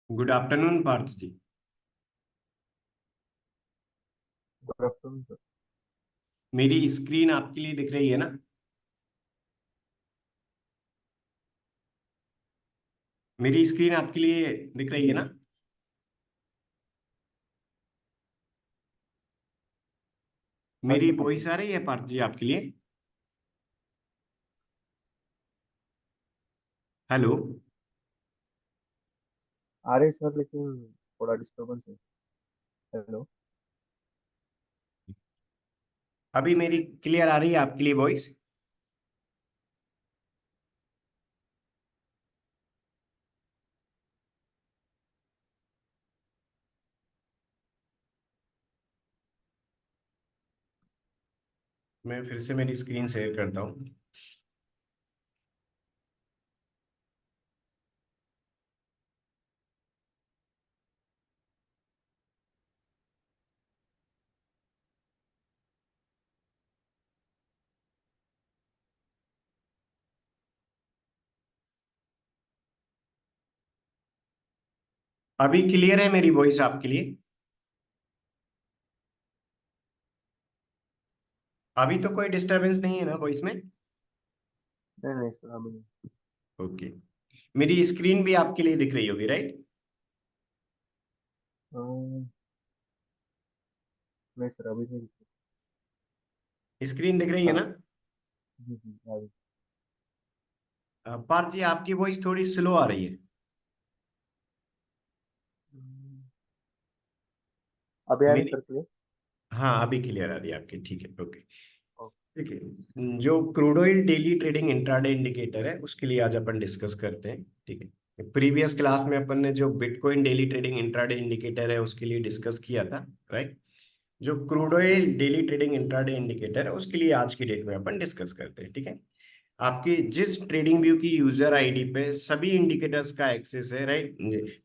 Good afternoon Parth ji. Good afternoon sir. मेरी screen आपके लिए दिख रही है ना? मेरी स्क्रीन आपके लिए दिख रही है जी। ना? हाँ मेरी जी, ठीक है। वॉइस आ रही है पार्थ जी आपके लिए? हेलो। आ रहे सर, लेकिन थोड़ा डिस्टरबेंस है। हेलो। अभी मेरी क्लियर आ रही है आपके लिए वॉइस? मैं फिर से मेरी स्क्रीन शेयर करता हूँ। अभी क्लियर है मेरी वॉइस आपके लिए? अभी तो कोई डिस्टरबेंस नहीं है ना वॉइस में? नहीं नहीं सर, अभी नहीं। ओके। मेरी स्क्रीन भी आपके लिए दिख रही होगी, राइट? नहीं सर, अभी नहीं। स्क्रीन दिख रही है हाँ। ना? जी जी, आ रही। पार्थ जी आपकी वॉइस थोड़ी स्लो आ रही है। हम्म, अभी आ रही मेरी सर, क्लियर। हाँ, अभी क्लियर आ रही है आपकी, ठीक है, ओके। ओके। ठीक है, जो crude oil daily trading intraday indicator है उसके लिए आज अपन डिस्कस करते हैं। ठीक है, प्रीवियस क्लास में अपन ने जो bitcoin daily trading intraday indicator है उसके लिए डिस्कस किया था, राइट? जो crude oil daily trading intraday indicator है उसके लिए आज की डेट में अपन डिस्कस करते हैं। ठीक है, आपकी जिस ट्रेडिंग व्यू की यूजर आईडी पे सभी इंडिकेटर्स का एक्सेस है, राइट?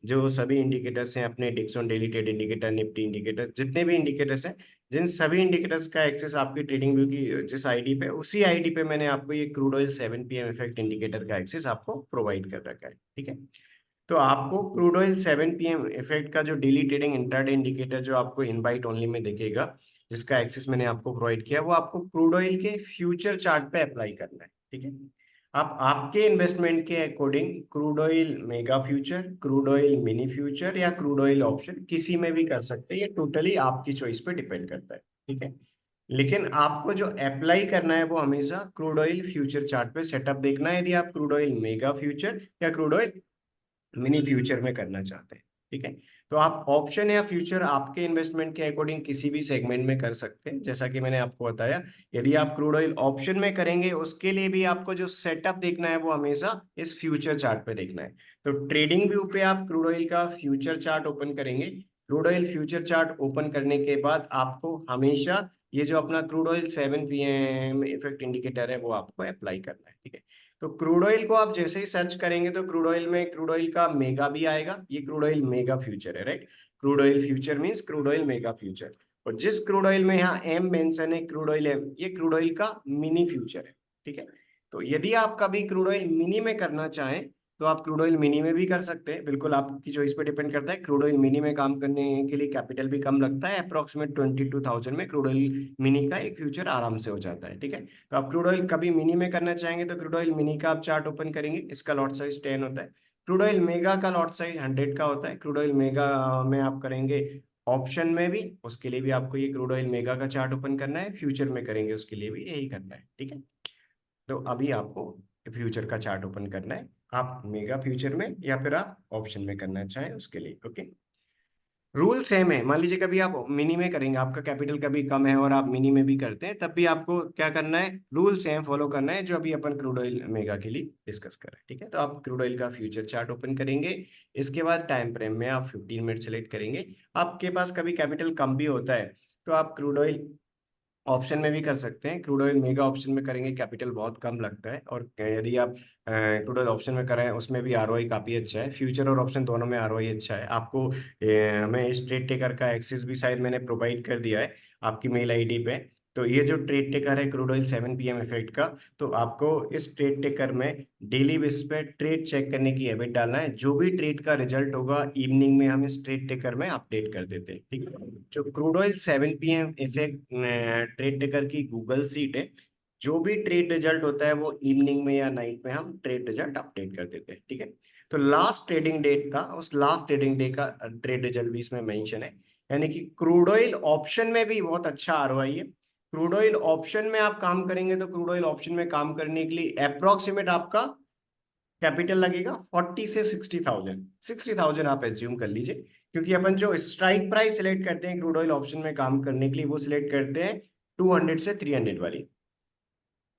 जो सभी इंडिकेटर्स हैं अपने Dixon daily trade indicator, Nifty indicator, जितने भी इंडिकेटर्स हैं, जिन सभी इंडिकेटर्स का एक्सेस आपकी ट्रेडिंग व्यू की जिस आईडी पे, उसी आईडी पे मैंने आपको ये crude oil 7 PM effect indicator का एक्सेस आपको प्रोवाइड कर रखा है। ठीक है, तो आपको okay. Crude oil 7 PM effect का जो डेली ट्रेडिंग इंट्राडे इंडिकेटर जो आपको इनवाइट ओनली में दिखेगा, जिसका एक्सेस मैंने आपको प्रोवाइड किया, वो आपको क्रूड ऑयल के फ्यूचर चार्ट पे अप्लाई करना है। ठीक है, आप आपके इन्वेस्टमेंट के according crude oil mega future, crude oil mini future या क्रूड ऑयल ऑप्शन किसी में भी कर सकते हैं, ये टोटली आपकी चॉइस पे डिपेंड करता है। ठीक है, लेकिन आपको जो अप्लाई करना है वो हमेशा क्रूड ऑयल फ्यूचर चार्ट पे सेटअप देखना है, यदि आप क्रूड ऑयल मेगा फ्यूचर या क्रूड ऑयल मिनी फ्यूचर में करना चाहते हैं। ठीक है, तो आप ऑप्शन या फ्यूचर आपके इन्वेस्टमेंट के अकॉर्डिंग किसी भी सेगमेंट में कर सकते हैं। जैसा कि मैंने आपको बताया, यदि आप क्रूड ऑयल ऑप्शन में करेंगे उसके लिए भी आपको जो सेटअप देखना है वो हमेशा इस फ्यूचर चार्ट पे देखना है। तो ट्रेडिंग व्यू पे आप क्रूड ऑयल का फ्यूचर चार्ट ओपन करेंगे। Crude oil future chart open करने के बाद आपको हमेशा ये जो अपना crude oil 7 PM effect indicator है वो आपको अप्लाई करना है। ठीक है, तो क्रूड ऑयल को आप जैसे ही सर्च करेंगे तो क्रूड ऑयल में क्रूड ऑयल का मेगा भी आएगा, ये क्रूड ऑयल मेगा फ्यूचर है, right? Crude oil future means crude oil mega future. और जिस क्रूड ऑयल में यहाँ एम मेंशन है, क्रूड ऑयल एम, ये क्रूड ऑयल का मिनी फ्यूचर है। ठीक है, तो यदि आप कभी क्रूड ऑयल मिनी में करना चाहें तो आप क्रूड ऑयल मिनी में भी कर सकते हैं, बिल्कुल आपकी चॉइस पे डिपेंड करता है। क्रूड ऑयल मिनी में काम करने के लिए कैपिटल भी कम लगता है, अप्रोक्सीमेट 22,000 में क्रूड ऑयल मिनी का एक फ्यूचर आराम से हो जाता है। ठीक है, तो आप क्रूड ऑयल कभी मिनी में करना चाहेंगे तो क्रूड ऑयल मिनी का आप चार्ट ओपन करेंगे, इसका लॉट साइज 10 होता है। क्रूड ऑयल मेगा का लॉट साइज 100 का होता है। क्रूड ऑयल मेगा में आप करेंगे ऑप्शन में भी, उसके लिए भी आपको ये क्रूड ऑयल मेगा का चार्ट ओपन करना है, फ्यूचर में करेंगे उसके लिए भी यही करना है। ठीक है, तो अभी आपको फ्यूचर का चार्ट ओपन करना है, आप मेगा फ्यूचर में या फिर आप ऑप्शन में करना चाहें उसके लिए। ओके, रूल सेम है। मान लीजिए कभी आप मिनी में करेंगे, आपका कैपिटल कभी कम है और आप मिनी में भी करते हैं, तब भी आपको क्या करना है, रूल सेम फॉलो करना है जो अभी अपन क्रूड ऑयल मेगा के लिए डिस्कस कर रहे हैं। ठीक है, तो आप क्रूड ऑयल का फ्यूचर चार्ट ओपन करेंगे, इसके बाद टाइम फ्रेम में आप 15 मिनट सेलेक्ट करेंगे। आपके पास कभी कैपिटल कम भी होता है तो आप क्रूड ऑयल ऑप्शन में भी कर सकते हैं। क्रूड ऑयल मेगा ऑप्शन में करेंगे कैपिटल बहुत कम लगता है, और यदि आप क्रूड ऑयल ऑप्शन में करें उसमें भी आरओआई काफ़ी अच्छा है। फ्यूचर और ऑप्शन दोनों में आरओआई अच्छा है। आपको मैं स्ट्रेट टेकर का एक्सेस भी शायद मैंने प्रोवाइड कर दिया है आपकी मेल आईडी पे। तो ये जो ट्रेड टेकर है क्रूड ऑयल 7 PM इफेक्ट का, तो आपको इस ट्रेड टेकर में डेली बेस पे ट्रेड चेक करने की हैबिट डालना है। जो भी ट्रेड का रिजल्ट होगा इवनिंग में हम इस ट्रेड टेकर में अपडेट कर देते हैं, ठीक है। जो crude oil 7 PM effect trade taker की गूगल सीट है, जो भी ट्रेड रिजल्ट होता है वो इवनिंग में या नाइट में हम ट्रेड रिजल्ट अपडेट कर देते हैं, ठीक है। तो लास्ट ट्रेडिंग डेट था, उस लास्ट ट्रेडिंग डे का ट्रेड रिजल्ट भी इसमें मेंशन है। यानी कि क्रूड ऑयल ऑप्शन में भी बहुत अच्छा आरओआई है। क्रूड ऑयल ऑप्शन में आप काम करेंगे तो क्रूड ऑयल ऑप्शन में काम करने के लिए अप्रोक्सीमेट आपका कैपिटल लगेगा 40 से 60,000। 60,000 आप एज्यूम कर लीजिए, क्योंकि अपन जो स्ट्राइक प्राइस सिलेक्ट करते हैं क्रूड ऑयल ऑप्शन में काम करने के लिए वो सिलेक्ट करते हैं 200 से 300 वाली।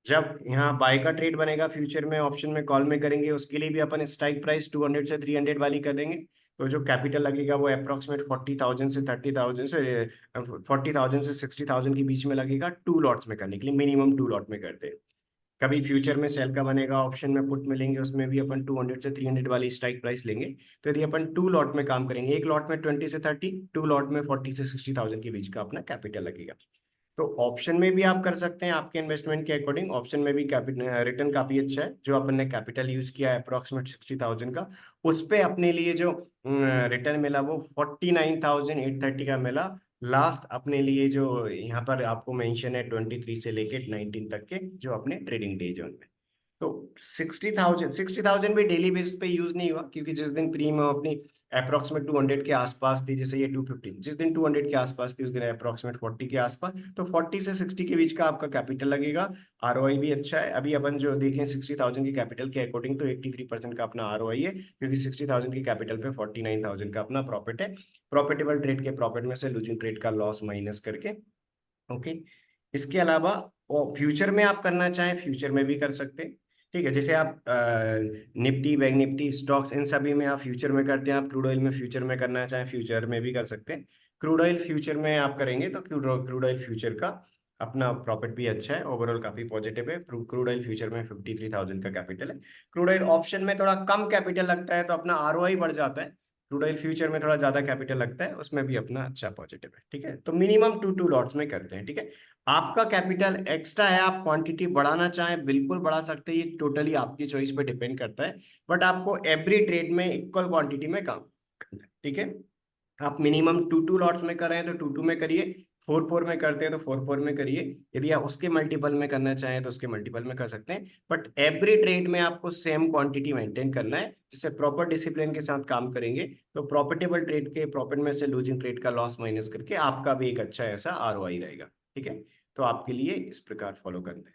जब यहाँ बाय का ट्रेड बनेगा फ्यूचर में ऑप्शन में कॉल में करेंगे, उसके लिए भी अपन स्ट्राइक प्राइस 200 से 300 वाली कर देंगे। तो जो कैपिटल लगेगा वो अप्रोक्सीमेट 40,000 से 60,000 के बीच में लगेगा, 2 लॉट्स में करने के लिए मिनिमम 2 लॉट में करते हैं। कभी फ्यूचर में सेल का बनेगा ऑप्शन में पुट में लेंगे, उसमें भी अपन 200 से 300 वाली स्ट्राइक प्राइस लेंगे। तो यदि अपन 2 लॉट में काम करेंगे, एक लॉट में 20 से 30, 2 लॉट में 40 से 60,000 के बीच का अपना कैपिटल लगेगा। तो ऑप्शन में भी आप कर सकते हैं आपके इन्वेस्टमेंट के अकॉर्डिंग। ऑप्शन में भी कैपिटल रिटर्न काफी अच्छा है। जो अपन ने कैपिटल यूज किया है अप्रोक्सीमेट 60,000 का, उस पे अपने लिए जो रिटर्न मिला वो 49,830 का मिला। लास्ट अपने लिए जो यहाँ पर आपको मेंशन है 23 से लेके 19 तक के जो अपने ट्रेडिंग डे जोन में। तो 60,000 भी डेली बेसिस पे यूज नहीं हुआ, क्योंकि जिस दिन प्रीमियम अपनी अप्रोक्सीमेट 200 के आसपास थी, जैसे ये 250, जिस दिन 200 के आसपास थी उस दिन अप्रोक्सीमेट 40 के आसपास, तो 40 से 60 के बीच का आपका कैपिटल लगेगा। आरओआई भी अच्छा है। अभी अपन जो देखें 60,000 की कैपिटल के अकॉर्डिंग तो 83% का अपना आरओआई है, क्योंकि 60,000 की कैपिटल पे 49,000 का अपना प्रॉफिट है। प्रॉफिटेबल ट्रेड के प्रॉफिट में से लूजिंग ट्रेड का लॉस माइनस करके। ओके। इसके अलावा फ्यूचर में आप करना चाहें फ्यूचर में भी कर सकते हैं, ठीक है। जैसे आप निफ्टी बैंक निफ्टी स्टॉक्स इन सभी में आप फ्यूचर में करते हैं, आप क्रूड ऑयल में फ्यूचर में करना चाहें फ्यूचर में भी कर सकते हैं। क्रूड ऑयल फ्यूचर में आप करेंगे तो क्रूड ऑयल फ्यूचर का अपना प्रॉफिट भी अच्छा है, ओवरऑल काफी पॉजिटिव है। क्रूड ऑयल फ्यूचर में 53,000 का कैपिटल है। क्रूड ऑयल ऑप्शन में थोड़ा कम कैपिटल लगता है तो अपना आरओआई बढ़ जाता है। क्रूड ऑयल फ्यूचर में थोड़ा ज्यादा कैपिटल लगता है, उसमें भी अपना अच्छा पॉजिटिव है, ठीक है। तो मिनिमम 2 लॉट्स में करते हैं, ठीक है। आपका कैपिटल एक्स्ट्रा है, आप क्वांटिटी बढ़ाना चाहें बिल्कुल बढ़ा सकते हैं, ये टोटली आपकी चॉइस पे डिपेंड करता है। बट आपको एवरी ट्रेड में इक्वल क्वांटिटी में काम करना है, ठीक है। आप मिनिमम 2 लॉट्स में कर रहे हैं तो 2 में करिए, 4 में करते हैं तो 4 में करिए। यदि आप उसके मल्टीपल में करना चाहें तो उसके मल्टीपल में कर सकते हैं। बट एवरी ट्रेड में आपको सेम क्वांटिटी मेंटेन करना है, जिससे प्रॉपर डिसिप्लिन के साथ काम करेंगे तो प्रॉफिटेबल ट्रेड के प्रॉफिट में से लूजिंग ट्रेड का लॉस माइनस करके आपका भी एक अच्छा ऐसा आरओआई रहेगा, ठीक है। तो आपके लिए इस प्रकार फॉलो करना है।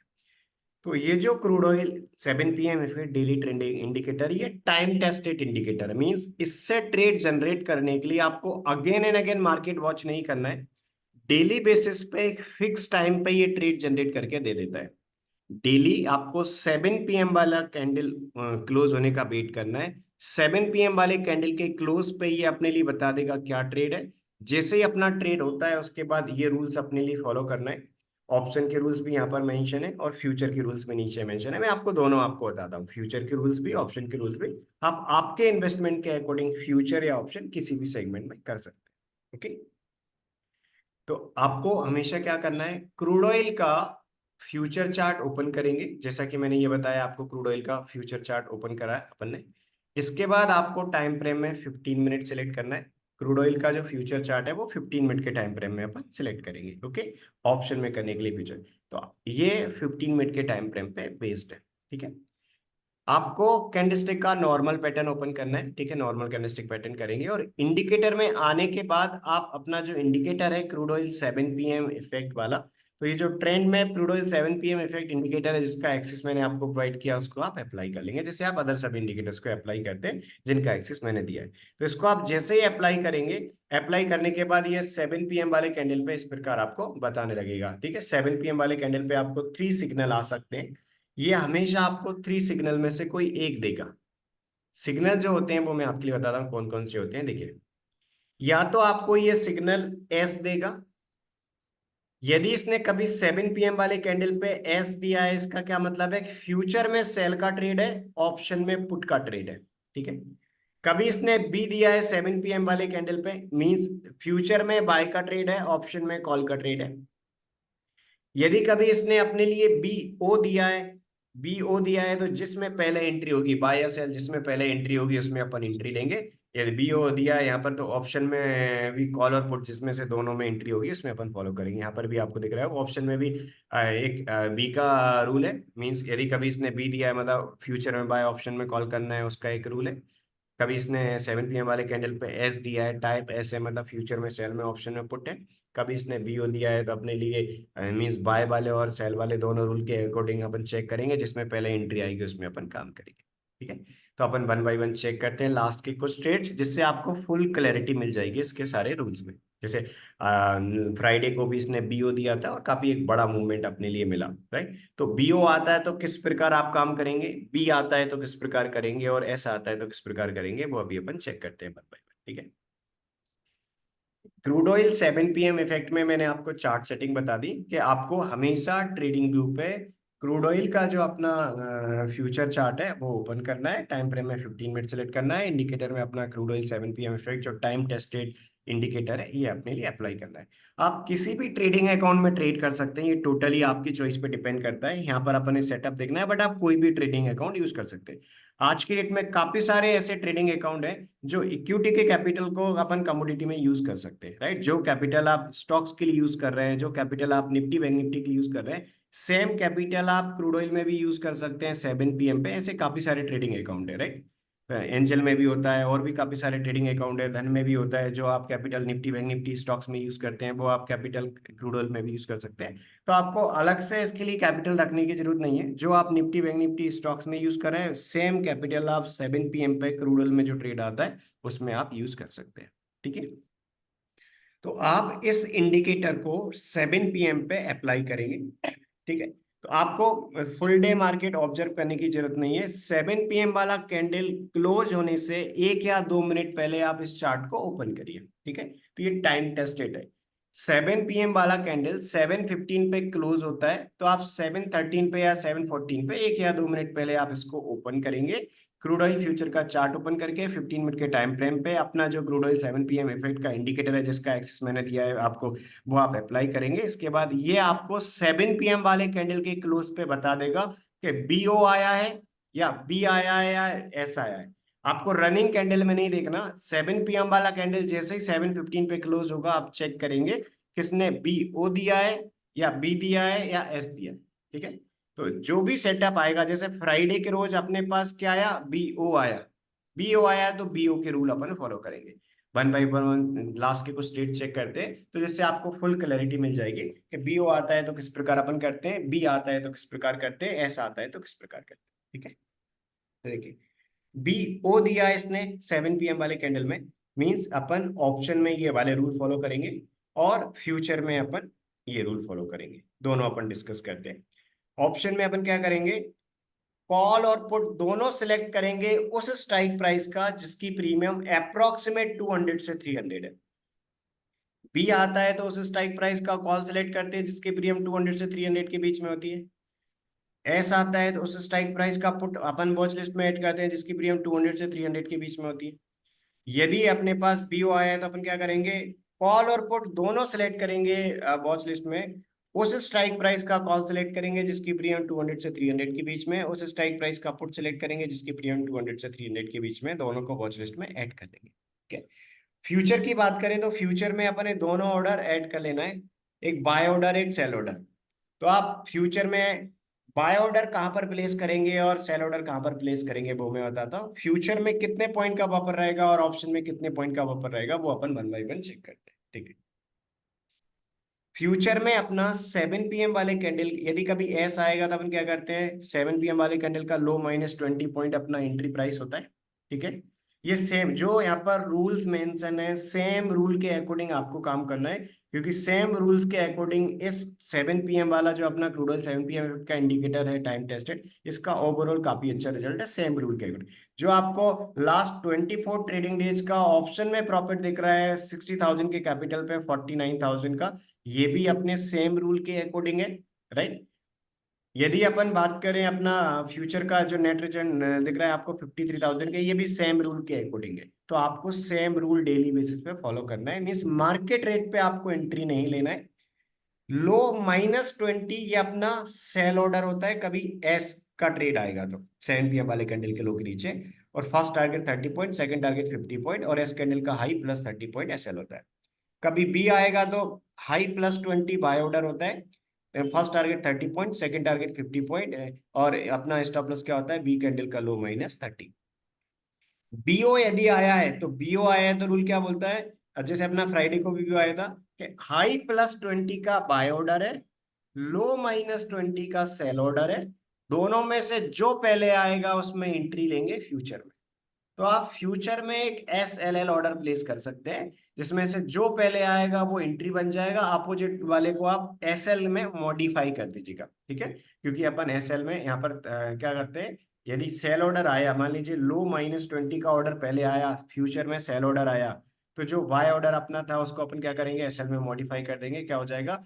तो ये जो crude oil 7 PM effect daily trending indicator, ये टाइम टेस्टेड इंडिकेटर है। मींस इससे ट्रेड जनरेट करने के लिए आपको again and again market watch नहीं करना है। डेली बेसिस पे एक फिक्स टाइम पे ये ट्रेड जनरेट करके दे देता है। डेली आपको 7 PM वाला कैंडल क्लोज होने का वेट करना है। 7 PM वाले कैंडल के क्लोज पे ये अपने लिए बता देगा क्या ट्रेड है। जैसे ही अपना ट्रेड होता है उसके बाद ये रूल्स अपने लिए फॉलो करना है। ऑप्शन के रूल्स भी यहाँ पर मेंशन है और फ्यूचर के रूल्स भी नीचे मेंशन है। मैं आपको दोनों आपको बताता हूँ, फ्यूचर के रूल्स भी ऑप्शन के रूल्स भी। आप आपके इन्वेस्टमेंट के अकॉर्डिंग फ्यूचर या ऑप्शन किसी भी सेगमेंट में कर सकते हैं, ओके। तो आपको हमेशा क्या करना है, क्रूड ऑयल का फ्यूचर चार्ट ओपन करेंगे। जैसा कि मैंने ये बताया आपको, क्रूड ऑयल का फ्यूचर चार्ट ओपन करा है अपन ने। इसके बाद आपको टाइम फ्रेम में 15 मिनट सेलेक्ट करना है। क्रूड ऑयल का जो फ्यूचर चार्ट है वो 15 मिनट के टाइम फ्रेम में अपन सिलेक्ट करेंगे, ओके। ऑप्शन में करने के लिए फ्यूचर, तो ये 15 मिनट के टाइम फ्रेम पे बेस्ड है, ठीक है। आपको कैंडलस्टिक का नॉर्मल पैटर्न ओपन करना है, ठीक है। नॉर्मल कैंडलस्टिक पैटर्न करेंगे और इंडिकेटर में आने के बाद आप अपना जो इंडिकेटर है क्रूड ऑयल 7 PM इफेक्ट वाला, तो ये जो ट्रेंड में crude oil 7 PM effect indicator है जिसका एक्सिस मैंने आपको प्रोवाइड किया, उसको आप अप्लाई कर लेंगे, जैसे आप अदर सब इंडिकेटर्स को अप्लाई करते हैं जिनका एक्सिस मैंने दिया है। तो इसको आप जैसे ही अप्लाई करेंगे, अप्लाई करने के बाद ये 7 PM वाले कैंडल पे इस प्रकार आपको बताने लगेगा, ठीक है। 7 PM वाले कैंडल पे आपको 3 सिग्नल आ सकते हैं। ये हमेशा आपको 3 सिग्नल में से कोई एक देगा। सिग्नल जो होते हैं वो मैं आपके लिए बताता हूँ कौन कौन से होते हैं, देखिए। या तो आपको ये सिग्नल एस देगा। यदि इसने कभी 7 PM वाले कैंडल पे एस दिया है, इसका क्या मतलब है, फ्यूचर में सेल का ट्रेड है, ऑप्शन में पुट का ट्रेड है, ठीक है। कभी इसने बी दिया है 7 PM वाले कैंडल पे, मींस फ्यूचर में बाय का ट्रेड है, ऑप्शन में कॉल का ट्रेड है। यदि कभी इसने अपने लिए बी ओ दिया है, बी ओ दिया है तो जिसमें पहले एंट्री होगी बाय या सेल, जिसमें पहले एंट्री होगी उसमें अपन एंट्री लेंगे। यदि बी ओ दिया है यहाँ पर तो ऑप्शन में भी कॉल और पुट जिसमें से दोनों में एंट्री होगी उसमें अपन फॉलो करेंगे। यहाँ पर भी आपको दिख रहा है ऑप्शन में भी एक बी का रूल है। मींस यदि कभी इसने बी दिया है मतलब फ्यूचर में बाय ऑप्शन में कॉल करना है, उसका एक रूल है। कभी इसने 7 PM वाले कैंडल पे एस दिया है, टाइप एस है मतलब फ्यूचर में सेल में ऑप्शन में पुट है। कभी इसने बीओ दिया है तो अपने लिए मींस बाय वाले और सेल वाले दोनों रूल के अकॉर्डिंग अपन चेक करेंगे, जिसमें पहले एंट्री आएगी उसमें अपन काम करेंगे। ठीक है, तो अपन वन बाय वन चेक करते हैं लास्ट के कुछ ट्रेड्स, जिससे आपको फुल क्लैरिटी मिल जाएगी इसके सारे रूल्स में। जैसे फ्राइडे को भी इसने बीओ दिया था और काफी एक बड़ा मूवमेंट अपने लिए मिला, राइट। तो बीओ आता है तो किस प्रकार आप काम करेंगे, बी आता है तो किस प्रकार करेंगे, और एस आता है तो किस प्रकार करेंगे, वो अभी अपन चेक करते हैं वन बाय वन। ठीक है, क्रूड ऑयल 7 PM इफेक्ट में मैंने आपको चार्ट सेटिंग बता दी कि आपको हमेशा ट्रेडिंग व्यू पे क्रूड ऑयल का जो अपना फ्यूचर चार्ट है वो ओपन करना है, टाइम फ्रेम में 15 मिनट सेलेक्ट करना है, इंडिकेटर में अपना क्रूड ऑयल 7 PM इफेक्ट जो टाइम टेस्टेड इंडिकेटर है ये अपने लिए अप्लाई करना है। आप किसी भी ट्रेडिंग अकाउंट में ट्रेड कर सकते हैं, ये टोटली आपकी चॉइस पे डिपेंड करता है। यहाँ पर अपने सेटअप देखना है, बट आप कोई भी ट्रेडिंग अकाउंट यूज कर सकते हैं। आज की डेट में काफी सारे ऐसे ट्रेडिंग अकाउंट है जो इक्विटी के कैपिटल को अपन कमोडिटी में यूज कर सकते हैं, राइट। जो कैपिटल आप स्टॉक्स के लिए यूज कर रहे हैं, जो कैपिटल आप निफ्टी बैंक निफ्टी के लिए यूज कर रहे हैं, सेम कैपिटल आप क्रूड ऑयल में भी यूज कर सकते हैं 7 PM पे। ऐसे काफी सारे ट्रेडिंग अकाउंट है, राइट। एंजल में भी होता है और भी काफी सारे ट्रेडिंग अकाउंट है, धन में भी होता है। जो आप capital Nifty bank Nifty stocks में यूज करते हैं वो आप कैपिटल क्रूड ऑयल में भी यूज कर सकते हैं। तो आपको अलग से इसके लिए कैपिटल रखने की जरूरत नहीं है। जो आप निफ्टी बैंक निफ्टी स्टॉक्स में यूज कर रहे हैं सेम कैपिटल आप 7 PM पे क्रूड ऑयल में जो ट्रेड आता है उसमें आप यूज कर सकते हैं। ठीक है, तो आप इस इंडिकेटर को 7 PM पे अप्लाई करेंगे। ठीक है, तो आपको फुल डे मार्केट ऑब्जर्व करने की जरूरत नहीं है। 7 PM वाला कैंडल क्लोज होने से 1 या 2 मिनट पहले आप इस चार्ट को ओपन करिए। ठीक है, तो ये टाइम टेस्टेड है। 7 PM वाला कैंडल 7:15 पे क्लोज होता है, तो आप 7:13 पे या 7:14 पे 1 या 2 मिनट पहले आप इसको ओपन करेंगे। क्रूड ऑयल फ्यूचर का चार्ट ओपन करके 15 मिनट के टाइम फ्रेम पे अपना जो क्रूड ऑयल 7 PM इफेक्ट का इंडिकेटर है जिसका एक्सेस मैंने दिया है आपको, वो आप अप्लाई करेंगे। इसके बाद ये आपको 7 PM वाले कैंडल के क्लोज पे बता देगा कि बीओ आया है या बी आया है या एस आया है। आपको रनिंग कैंडल में नहीं देखना। 7 PM वाला कैंडल जैसे ही 7:15 पे क्लोज होगा आप चेक करेंगे किसने बी ओ दिया है या बी दिया है या एस दिया है। ठीक है, तो जो भी सेटअप आएगा, जैसे फ्राइडे के रोज अपने पास क्या आया, बी ओ आया, बी ओ आया तो बी ओ के रूल अपन फॉलो करेंगे। वन बाई वन लास्ट के कुछ स्टेट चेक करते हैं तो जिससे आपको फुल क्लैरिटी मिल जाएगी कि बी ओ आता है तो किस प्रकार अपन करते हैं, बी आता है तो किस प्रकार करते हैं, एस आता है तो किस प्रकार करते हैं। ठीक है, तो देखिए बी ओ दिया है इसने 7 PM वाले कैंडल में, मींस अपन ऑप्शन में ये वाले रूल फॉलो करेंगे और फ्यूचर में अपन ये रूल फॉलो करेंगे। दोनों अपन डिस्कस करते हैं। ऑप्शन में अपन क्या करेंगे, कॉल और पुट दोनों सिलेक्ट करेंगे उस स्ट्राइक प्राइस का जिसकी प्रीमियम अप्रोक्सीमेट 200 से 300 है। बी आता है तो उस स्ट्राइक प्राइस का कॉल सिलेक्ट करते हैं जिसकी प्रीमियम 200 से 300 के बीच में होती है। एस आता है तो उस स्ट्राइक प्राइस का पुट अपन वॉच लिस्ट में ऐड करते हैं जिसकी प्रीमियम 200 से 300 के बीच में होती है। यदि अपने पास बीओ आया है तो अपन क्या करेंगे, कॉल और पुट दोनों सेलेक्ट करेंगे वॉच लिस्ट में, उस स्ट्राइक प्राइस का कॉल सेलेक्ट करेंगे जिसकी प्रीमियम 200 से 300 के बीच में, उस स्ट्राइक प्राइस का पुट सेलेक्ट करेंगे जिसकी प्रीमियम 200 से 300 के बीच में, दोनों को वॉच लिस्ट में ऐड कर देंगे। ठीक है, फ्यूचर की बात करें तो फ्यूचर में अपने दोनों ऑर्डर ऐड कर लेना है, एक बाय ऑर्डर एक सेल ऑर्डर। तो आप फ्यूचर में बाय ऑर्डर कहां पर प्लेस करेंगे और सेल ऑर्डर कहां पर प्लेस करेंगे वो मैं बताता हूँ। फ्यूचर में कितने पॉइंट का बफर रहेगा और ऑप्शन में कितने पॉइंट का बफर रहेगा वो अपन वन बाय वन चेक करते हैं। ठीक है, फ्यूचर में अपना 7 PM वाले कैंडल यदि कभी एस आएगा तो अपन क्या करते हैं, 7 PM वाले कैंडल का लो -20 पॉइंट अपना एंट्री प्राइस होता है। ठीक है, ये सेम जो यहाँ पर रूल्स मेंशन है सेम रूल के अकॉर्डिंग आपको काम करना है, क्योंकि सेम रूल्स के अकॉर्डिंग इस 7 PM वाला जो अपना क्रूड ऑयल 7 PM का इंडिकेटर है टाइम टेस्टेड, इसका ओवरऑल काफी अच्छा रिजल्ट है सेम रूल के अकॉर्डिंग। जो आपको लास्ट 24 ट्रेडिंग डेज का ऑप्शन में प्रॉफिट दिख रहा है 60,000 के कैपिटल पे 49,000 का, ये भी अपने सेम रूल के अकॉर्डिंग है, राइट। यदि अपन बात करें अपना फ्यूचर का जो नेट रिटर्न दिख रहा है आपको 53,000 का, ये भी सेम रूल के अकॉर्डिंग है। तो आपको सेम रूल डेली बेसिस पे फॉलो करना है, मीन्स मार्केट रेट पे आपको एंट्री नहीं लेना है। लो -20 ये अपना सेल ऑर्डर होता है, कभी एस का ट्रेड आएगा तो 7 PM वाले कैंडल के लो के नीचे, और first target 30 point, second target 50 point, और एस कैंडल का हाई +30 पॉइंट एसएल होता है। कभी बी आएगा तो हाई +20 बाय ऑर्डर होता है, first target 30 point, second target 50 point, और अपना स्टॉप लॉस क्या होता है, बी कैंडल का लो -30। बीओ यदि आया है तो बीओ आया है तो रूल क्या बोलता है, अब जैसे अपना फ्राइडे को भी आया था कि हाई +20 का बाय ऑर्डर है, लो -20 का सेल ऑर्डर है, दोनों में से जो पहले आएगा उसमें एंट्री लेंगे फ्यूचर में। तो आप फ्यूचर में एक SLL ऑर्डर प्लेस कर सकते हैं, जिसमें से जो पहले आएगा वो एंट्री बन जाएगा, अपोजिट वाले को आप SL में मॉडिफाई कर दीजिएगा, ठीक है। क्योंकि अपन SL में यहाँ पर क्या करते हैं, यदि सेल ऑर्डर आया, मान लीजिए लो -20 का ऑर्डर पहले आया, फ्यूचर में सेल ऑर्डर आया, तो जो बाय ऑर्डर अपना था उसको अपन क्या करेंगे, SL में मॉडिफाई कर देंगे। क्या हो जाएगा,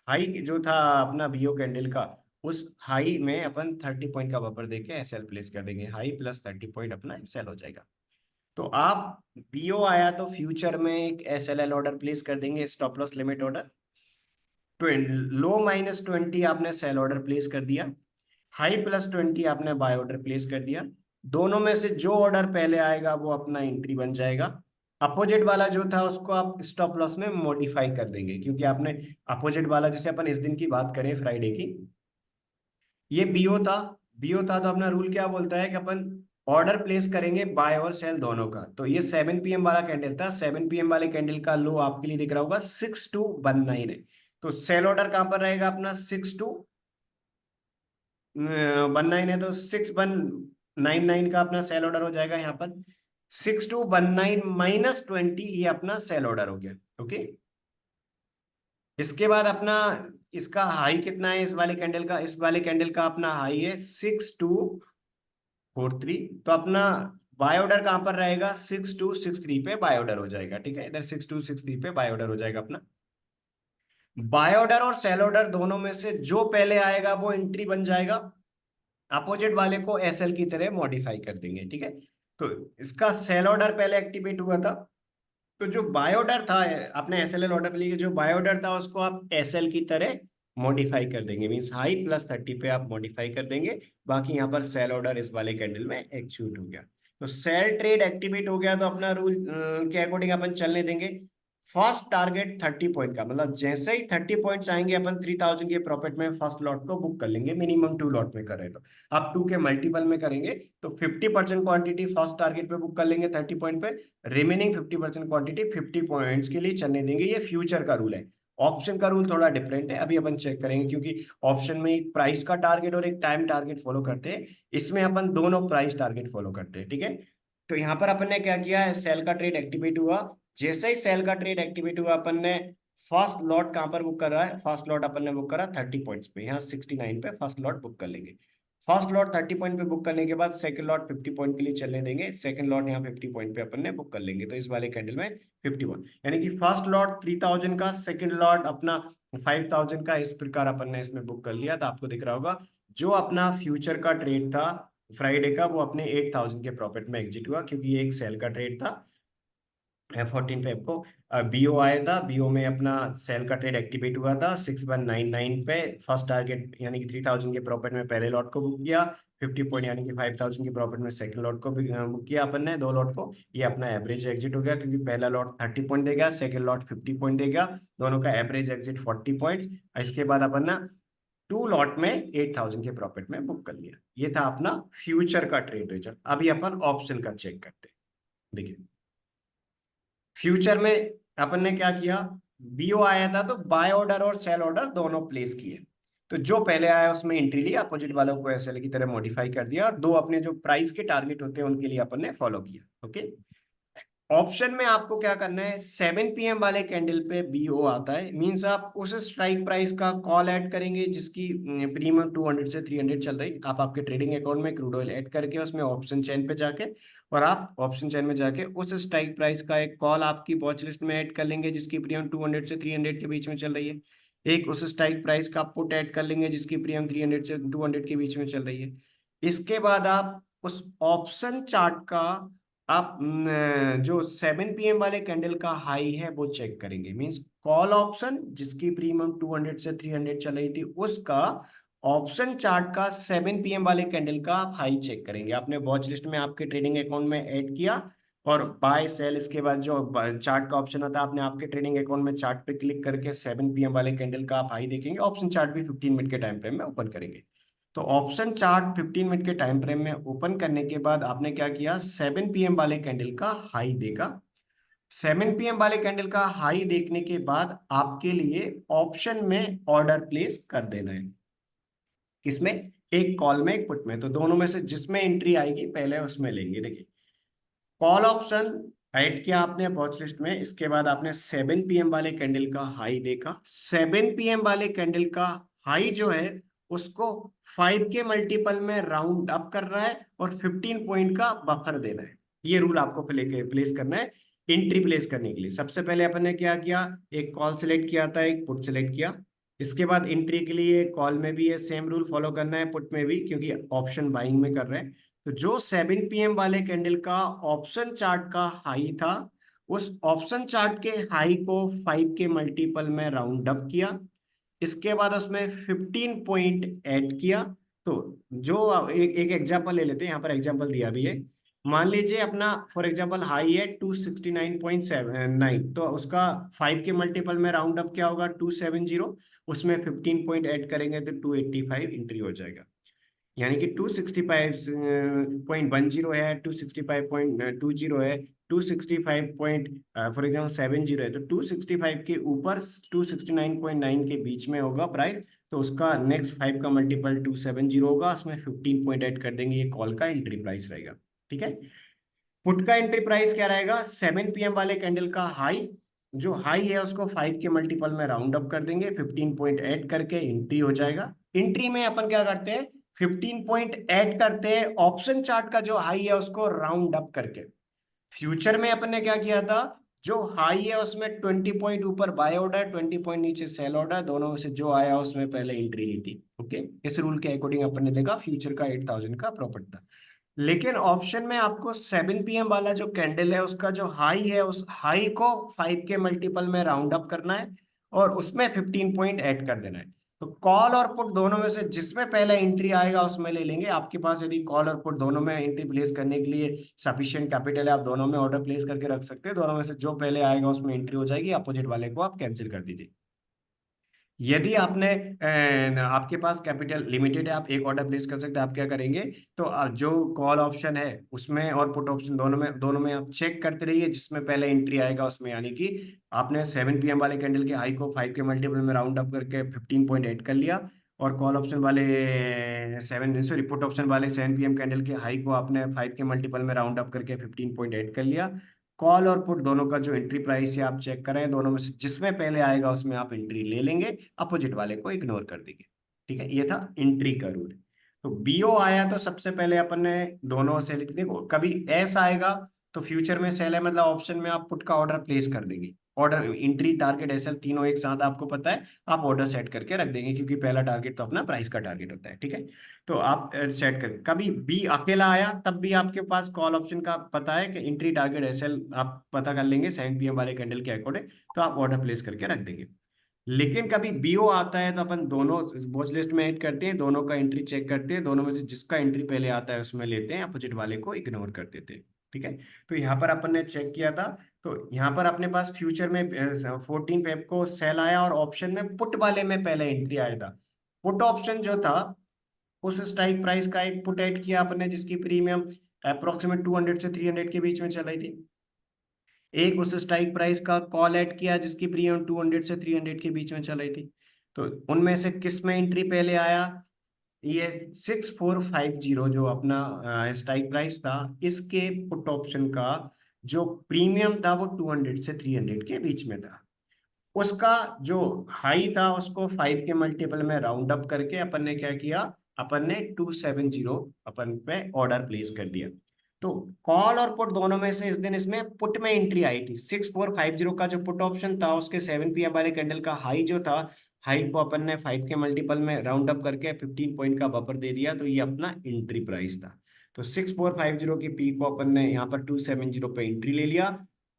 हाई जो था अपना बीओ कैंडल का, उस हाई में अपन 30 पॉइंट का बफर देके एसएल प्लेस कर देंगे, हाई +30 पॉइंट अपना एसएल हो जाएगा। तो आप बीओ आया तो फ्यूचर में एक SLL ऑर्डर प्लेस कर देंगे, स्टॉप लॉस लिमिट ऑर्डर। लो -20 आपने सेल ऑर्डर प्लेस कर दिया, हाई +20 आपने बाय ऑर्डर प्लेस कर दिया, दोनों में से जो ऑर्डर पहले आएगा वो अपना एंट्री बन जाएगा। अपोजिट वाला जो था उसको आप स्टॉप लॉस में मॉडिफाई कर देंगे, क्योंकि आपने अपोजिट वाला, जैसे अपन इस दिन की बात करें फ्राइडे की, ये बीओ था, बीओ था तो अपना रूल क्या बोलता है कि अपन ऑर्डर प्लेस करेंगे बाय और सेल दोनों का। तो ये 7 PM वाला कैंडल था, 7 PM वाले कैंडल का लो आपके लिए दिख रहा होगा 6219 है। तो सेल ऑर्डर कहां पर रहेगा अपना, 6219 है, तो 6199 का अपना सेल ऑर्डर हो जाएगा यहाँ पर। 6219 -20 ये अपना सेल ऑर्डर हो गया, ओके। इसके बाद अपना इसका हाई कितना है, इस वाले कैंडल का, इस वाले कैंडल का अपना हाई है 6243। तो अपना बाय ऑर्डर कहां पर रहेगा, 6263 पे बाय ऑर्डर हो जाएगा, ठीक है। इधर 6263 पे बाय ऑर्डर हो जाएगा अपना। बाय ऑर्डर और सेल ऑर्डर दोनों में से जो पहले आएगा वो एंट्री बन जाएगा, अपोजिट वाले को एसएल की तरह मॉडिफाई कर देंगे, ठीक है। तो इसका सेल ऑर्डर पहले एक्टिवेट हुआ था, तो जो बाय ऑर्डर था, आपने एसएलएल ऑर्डर लिए, जो बाय ऑर्डर था उसको आप एसएल की तरह मॉडिफाई कर देंगे, मींस हाई +30 पे आप मॉडिफाई कर देंगे। बाकी यहाँ पर सेल ऑर्डर इस वाले कैंडल में एक्सिक्यूट हो गया, तो सेल ट्रेड एक्टिवेट हो गया। तो अपना रूल के अकॉर्डिंग अपन चलने देंगे। फर्स्ट टारगेट 30 पॉइंट का, मतलब जैसे ही 30 पॉइंट्स आएंगे अपन 3000 के प्रॉफिट में फर्स्ट लॉट को बुक कर लेंगे, मिनिमम 2 लॉट में करें तो। आप 2 के मल्टीपल में करेंगे तो 50% क्वांटिटी फर्स्ट टारगेट पे बुक कर लेंगे 30 पॉइंट पे, रिमेनिंग 50% क्वांटिटी 50 पॉइंट्स के लिए चलने देंगे। ये फ्यूचर का रूल है। ऑप्शन का रूल थोड़ा डिफरेंट है, अभी अपन चेक करेंगे, क्योंकि ऑप्शन में एक प्राइस का टारगेट और एक टाइम टारगेट फॉलो करते हैं, इसमें अपन दोनों प्राइस टारगेट फॉलो करते हैं, ठीक है। तो यहाँ पर अपन ने क्या किया है, सेल का ट्रेड एक्टिवेट हुआ, जैसे ही सेल का ट्रेड एक्टिवेट हुआ अपन ने फर्स्ट लॉट कहां पर बुक कर रहा है, फर्स्ट लॉट अपन ने बुक करा 30 पॉइंट्स पे, यहाँ 69 पे फर्स्ट लॉट बुक कर लेंगे। फर्स्ट लॉट 30 पॉइंट पे बुक करने के बाद सेकंड लॉट 50 पॉइंट के लिए चलने देंगे, सेकंड लॉट यहाँ 50 पॉइंट पे अपन ने बुक कर लेंगे, तो इस वाले कैंडल में 51, यानी कि फर्स्ट लॉट 3000 का, सेकंड लॉट अपना 5000 का, इस प्रकार अपन ने इसमें बुक कर लिया। तो आपको दिख रहा होगा जो अपना फ्यूचर का ट्रेड था फ्राइडे का, वो अपने 8000 के प्रॉफिट में एग्जिट हुआ, क्योंकि ये एक सेल का ट्रेड था। F14 पे आपको बीओ आया था, बीओ में अपना सेल का ट्रेड एक्टिवेट हुआ था 6199 पे, फर्स्ट टारगेट यानी कि 3000 के प्रॉफिट में पहले लॉट को बुक किया, 50 पॉइंट यानी कि 5000 के प्रॉफिट में सेकंड लॉट को भी बुक किया अपन ने, 2 लॉट को। ये अपना एवरेज एग्जिट हो गया, क्योंकि पहला लॉट 30 पॉइंट देगा, सेकंड लॉट 50 पॉइंट देगा, दोनों का एवरेज एग्जिट 40 पॉइंट। इसके बाद अपन ना 2 लॉट में 8000 के प्रॉफिट में बुक कर लिया। ये था अपना फ्यूचर का ट्रेड रिजल्ट। अभी अपन ऑप्शन का चेक करते हैं। देखिए फ्यूचर में अपन ने क्या किया, बीओ आया था तो बाय ऑर्डर और सेल ऑर्डर दोनों प्लेस किए, तो जो पहले आया उसमें एंट्री लिया, अपोजिट वालों को एसएल की तरह मॉडिफाई कर दिया, और दो अपने जो प्राइस के टारगेट होते हैं उनके लिए अपन ने फॉलो किया, ओके। ऑप्शन में आपको क्या करना है, 7 PM वाले कैंडल पे बीओ आता है, मींस आप उस स्ट्राइक प्राइस का कॉल ऐड करेंगे जिसकी प्रीमियम 200 से 300 चल रही, आप आपके ट्रेडिंग अकाउंट में क्रूड ऑयल ऐड करके उसमें ऑप्शन चेन पे जाके, और आप ऑप्शन चेन में जाके उस स्ट्राइक प्राइस का एक कॉल आपकी वॉच लिस्ट में ऐड कर लेंगे जिसकी प्रीमियम 200 से 300 के बीच में चल रही है। एक उस स्ट्राइक प्राइस का पुट ऐड कर लेंगे जिसकी प्रीमियम 300 से 200 के बीच में चल रही है। इसके बाद आप उस ऑप्शन चार्ट का आप जो 7 PM वाले कैंडल का हाई है वो चेक करेंगे, मींस कॉल ऑप्शन जिसकी प्रीमियम 200 से 300 चल रही थी उसका ऑप्शन चार्ट का 7 PM वाले कैंडल का आप हाई चेक करेंगे। आपने वॉच लिस्ट में आपके ट्रेडिंग अकाउंट में ऐड किया और बाय सेल, इसके बाद जो चार्ट का ऑप्शन आता है आपने आपके ट्रेडिंग अकाउंट में चार्ट पे क्लिक करके 7 PM वाले कैंडल का आप हाई देखेंगे। ऑप्शन चार्ट भी 15 मिनट के टाइम फ्रेम में ओपन करेंगे। तो ऑप्शन चार्ट 15 मिनट के टाइम फ्रेम में ओपन करने के बाद आपने क्या किया, 7 PM वाले कैंडल का हाई देखा। 7 PM वाले कैंडल का हाई देखने के बाद आपके लिए ऑप्शन में ऑर्डर प्लेस कर देना है। किसमें? एक कॉल में, एक पुट में। तो दोनों में से जिसमें एंट्री आएगी पहले उसमें लेंगे। देखिए, कॉल ऑप्शन ऐड किया आपने वॉच लिस्ट में, इसके बाद आपने 7 PM वाले कैंडल का हाई देखा। 7 PM वाले कैंडल का हाई जो है उसको 5 के मल्टीपल में राउंड अप कर रहा है और 15 पॉइंट का बफर देना है। ये रूल आपको प्लेस करना है एंट्री प्लेस करने के लिए। सबसे पहले अपन ने क्या किया, एक कॉल सिलेक्ट किया था, एक पुट सिलेक्ट किया। इसके बाद एंट्री के लिए कॉल में भी ये सेम रूल फॉलो करना है, पुट में भी, क्योंकि ऑप्शन बाइंग में कर रहे हैं। तो जो 7 PM वाले कैंडल का ऑप्शन चार्ट का हाई था उस ऑप्शन चार्ट के हाई को 5 के मल्टीपल में राउंड अप किया। इसके बाद उसमें 15 पॉइंट ऐड किया। तो जो एक एग्जांपल ले लेते हैं, यहाँ पर एग्जांपल दिया भी है। मान लीजिए अपना फॉर एग्जांपल हाई है 269.79, तो उसका 5 के मल्टीपल में राउंड अप क्या होगा, 270। उसमें 15 पॉइंट ऐड करेंगे तो 285 एंट्री हो जाएगा। यानी कि 265.10 है, 265.20 है, 265 पॉइंट फॉर एग्जाम्पल 70 है, तो 265 के ऊपर 269.9 के बीच में होगा प्राइस। तो उसका नेक्स्ट 5 का मल्टीपल 270 होगा, उसमें 15 पॉइंट ऐड कर देंगे, ये कॉल का एंट्री प्राइस रहेगा। ठीक है। पुट का एंट्री प्राइस क्या रहेगा, 7 PM वाले कैंडल का हाई, जो हाई है उसको 5 के मल्टीपल में राउंड अप कर देंगे, 15 पॉइंट ऐड करके एंट्री हो जाएगा। एंट्री में अपन क्या करते हैं, 15 पॉइंट ऐड करते हैं ऑप्शन चार्ट का जो हाई है उसको राउंड अप करके। फ्यूचर में अपन ने क्या किया था, जो हाई है उसमें 20 पॉइंट ऊपर बाय ऑर्डर, 20 पॉइंट नीचे सेल ऑर्डर, दोनों में से जो आया उसमें पहले एंट्री ली थी। ओके, इस रूल के अकॉर्डिंग अपन ने देखा फ्यूचर का 8000 का प्रॉफिट था। लेकिन ऑप्शन में आपको 7 PM वाला जो कैंडल है उसका जो हाई है उस हाई को 5 के मल्टीपल में राउंड अप करना है और उसमें 15 पॉइंट ऐड कर देना है। तो कॉल और पुट दोनों में से जिसमें पहले एंट्री आएगा उसमें ले लेंगे। आपके पास यदि कॉल और पुट दोनों में एंट्री प्लेस करने के लिए सफिशिएंट कैपिटल है, आप दोनों में ऑर्डर प्लेस करके रख सकते हैं। दोनों में से जो पहले आएगा उसमें एंट्री हो जाएगी, अपोजिट वाले को आप कैंसिल कर दीजिए। यदि आपने आपके पास कैपिटल लिमिटेड है, आप एक ऑर्डर प्लेस कर सकते हैं, आप क्या करेंगे, तो जो कॉल ऑप्शन है उसमें और पुट ऑप्शन दोनों में आप चेक करते रहिए जिसमें पहले एंट्री आएगा उसमें। यानी कि आपने 7 PM वाले कैंडल के हाई को 5 के मल्टीपल में राउंड अप करके 15 पॉइंट ऐड कर लिया, और कॉल ऑप्शन वाले पुट ऑप्शन वाले 7 PM कैंडल के हाई को आपने 5 के मल्टीपल में राउंड अप करके 15 पॉइंट ऐड कर लिया। कॉल और पुट दोनों का जो एंट्री प्राइस है आप चेक करें, दोनों में से जिसमें पहले आएगा उसमें आप एंट्री ले लेंगे, अपोजिट वाले को इग्नोर कर देंगे। ठीक है, ये था एंट्री का रूल। तो बीओ आया तो सबसे पहले अपन ने दोनों सेलेक्ट, देखो कभी एस आएगा तो फ्यूचर में सेल है, मतलब ऑप्शन में आप पुट का ऑर्डर प्लेस कर देंगे। ऑर्डर एंट्री टारगेट एसएल तीनों एक साथ आपको पता है, आप ऑर्डर सेट करके रख देंगे, क्योंकि पहला टारगेट तो अपना प्राइस का टारगेट होता है। ठीक है, तो आप सेट कर, कभी बी अकेला आया तब भी आपके पास कॉल ऑप्शन का पता है कि एंट्री टारगेट एसएल आप पता कर लेंगे 7 PM वाले कैंडल के अकॉर्डिंग, तो आप ऑर्डर प्लेस करके रख देंगे। लेकिन कभी बीओ आता है तो अपन दोनों वॉच लिस्ट में ऐड करते हैं, दोनों का एंट्री चेक करते हैं, दोनों में से जिसका एंट्री पहले आता है उसमें लेते हैं, अपोजिट वाले को इग्नोर कर देते हैं। ठीक है, तो यहाँ पर अपन ने चेक किया था। तो यहाँ पर अपने पास फ्यूचर में 14 फेब को सेल आया और ऑप्शन में पुट वाले में पहले एंट्री आया था। पुट ऑप्शन जो था उस स्ट्राइक प्राइस का एक पुट ऐड किया आपने जिसकी प्रीमियम अप्रोक्सीमेट 200 से 300 के बीच में चल रही थी। एक उस स्ट्राइक प्राइस का कॉल ऐड किया जिसकी प्रीमियम 200 से 300 के बीच में चल रही थी। तो उनमें से किस में एंट्री पहले आया, ये 6450 जो अपना स्ट्राइक प्राइस था, इसके पुट ऑप्शन का जो प्रीमियम था वो 200 से 300 के बीच में था। उसका जो हाई था उसको 5 के मल्टीपल में राउंड अप करके अपन ने क्या किया, अपन ने 270 अपन पे ऑर्डर प्लेस कर दिया। तो कॉल और पुट दोनों में से इस दिन इसमें पुट में एंट्री आई थी। 6450 का जो पुट ऑप्शन था उसके 7 PM वाले कैंडल का हाई जो था, हाई को अपन ने 5 के मल्टीपल में राउंड अप करके 15 पॉइंट का बफर दे दिया, तो ये अपना एंट्री प्राइस था। तो 6450 की पी को अपन ने यहाँ पर 270 पे एंट्री ले लिया।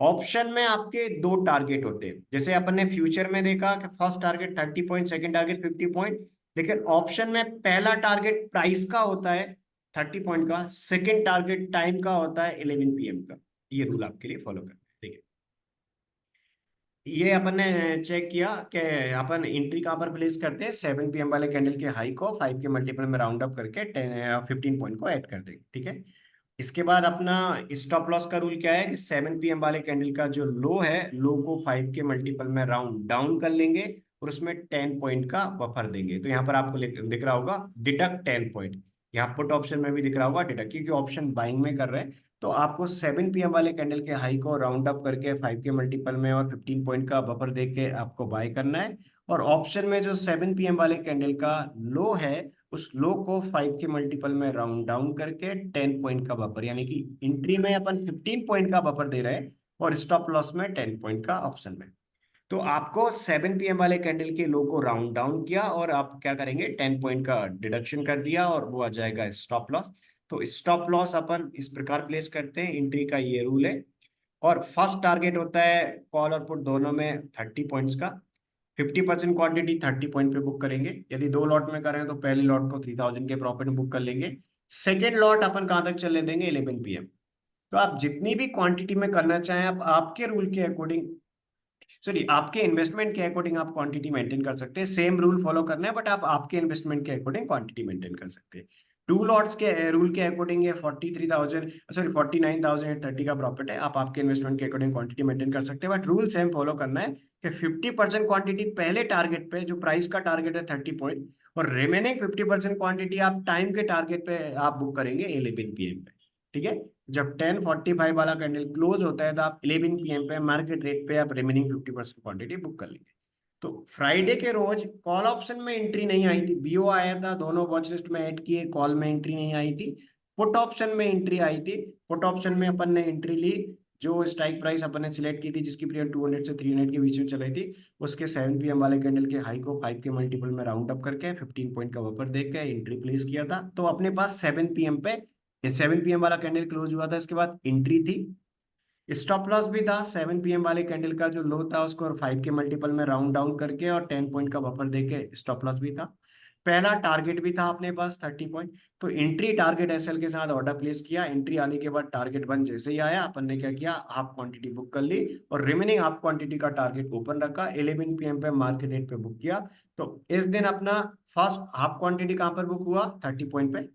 ऑप्शन में आपके दो टारगेट होते हैं, जैसे अपन ने फ्यूचर में देखा कि first target 30 point, second target 50 point, लेकिन ऑप्शन में पहला टारगेट प्राइस का होता है 30 पॉइंट का, सेकंड टारगेट टाइम का होता है 11 PM का। ये रूल आपके लिए फॉलो करना है, ठीक है। ये अपन ने चेक किया कि अपन एंट्री कहाँ पर प्लेस करते हैं, 7 PM वाले कैंडल के हाई को 5 के मल्टीपल में राउंड अप करके 15 पॉइंट को ऐड कर देंगे, ठीक है। इसके बाद अपना स्टॉप लॉस का रूल क्या है कि 7 PM वाले कैंडल का जो लो है, लो को 5 के मल्टीपल में राउंड डाउन कर लेंगे और उसमें 10 पॉइंट का बफर देंगे। तो यहाँ पर आपको दिख रहा होगा डिडक्ट 10 पॉइंट, यहाँ पुट ऑप्शन में भी दिख रहा होगा डिडक्ट, क्योंकि ऑप्शन बाइंग में कर रहे हैं। तो आपको 7 PM वाले कैंडल के हाई को राउंड अप करके 5 के मल्टीपल में और 15 पॉइंट का बफर देख के आपको बाय करना है। और ऑप्शन में जो 7 PM वाले कैंडल का लो है, उस लो को 5 के मल्टीपल में राउंड डाउन करके 10 पॉइंट का बफर, यानी कि एंट्री में अपन 15 पॉइंट का बफर दे रहे हैं और स्टॉप लॉस में 10 पॉइंट का ऑप्शन में। तो आपको 7 PM वाले कैंडल के लो को राउंड डाउन किया और आप क्या करेंगे, 10 पॉइंट का डिडक्शन कर दिया और वो आ जाएगा स्टॉप लॉस। तो स्टॉप लॉस अपन इस प्रकार प्लेस करते हैं, एंट्री का ये रूल है। और फर्स्ट टारगेट होता है कॉल और पुट दोनों में 30 पॉइंट्स का। 50% क्वांटिटी 30 पॉइंट पे बुक करेंगे। यदि दो लॉट में करें तो पहले लॉट को 3000 के प्रॉफिट में बुक कर लेंगे। सेकेंड लॉट अपन कहाँ तक चलने देंगे, 11 PM। तो आप जितनी भी क्वांटिटी में करना चाहें, आप आपके रूल के अकॉर्डिंग, सॉरी आपके इन्वेस्टमेंट के अकॉर्डिंग आप क्वांटिटी मेंटेन कर सकते हैं। सेम रूल फॉलो करना है, बट आप आपके इन्वेस्टमेंट के अकॉर्डिंग क्वांटिटी मेंटेन कर सकते हैं। टू लॉट्स के रूल के अकॉर्डिंग ये 43,000, सॉरी 49,830 का प्रॉफिट है। आप आपके इन्वेस्टमेंट के अकॉर्डिंग क्वांटिटी मेंटेन कर सकते हैं, बट रूल सेम फॉलो करना है कि 50% क्वांटिटी पहले टारगेट पे, जो प्राइस का टारगेट है 30 पॉइंट, और रिमेनिंग 50% क्वांटिटी आप टाइम के टारगेट पे आप बुक करेंगे 11 PM पे, ठीक है। जब 10:45 वाला कैंडल क्लोज होता है तो आप 11 PM पे मार्केट रेट पे आप रिमेनिंग 50% क्वांटिटी बुक कर लेंगे। तो फ्राइडे के रोज कॉल ऑप्शन में एंट्री नहीं आई थी, बीओ आया था, दोनों वॉच लिस्ट में ऐड किए, कॉल में एंट्री नहीं आई थी। पुट ऑप्शन में एंट्री आई थी। पुट ऑप्शन में अपन ने एंट्री ली, जो स्ट्राइक प्राइस अपन ने सिलेक्ट की थी, जिसकी पीरियड 200 से 300 के बीच में चली थी, उसके 7 PM वाले कैंडल के हाई को 5 के मल्टीपल में राउंड अप करके 15 पॉइंट का बफर देख के एंट्री प्लेस किया था। तो अपने पास 7 PM पे, ये 7 PM वाला कैंडल क्लोज हुआ था, इसके बाद एंट्री थी। स्टॉप लॉस भी था 7 PM वाले कैंडल का जो लो था उसको 5 के मल्टीपल में राउंड डाउन करके और 10 पॉइंट का बफर देके स्टॉप लॉस भी था। पहला टारगेट भी था अपने पास 30 पॉइंट। तो एंट्री टारगेट एसएल के साथ ऑर्डर प्लेस किया। एंट्री आने के बाद टारगेट वन जैसे ही आया, अपन ने क्या किया, हाफ क्वांटिटी बुक कर ली और रिमेनिंग हाफ क्वांटिटी का टारगेट ओपन रखा, 11 PM पे मार्केट रेट पे बुक किया। तो इस दिन अपना फर्स्ट हाफ क्वांटिटी कहां पर बुक हुआ, 30 पॉइंट पे।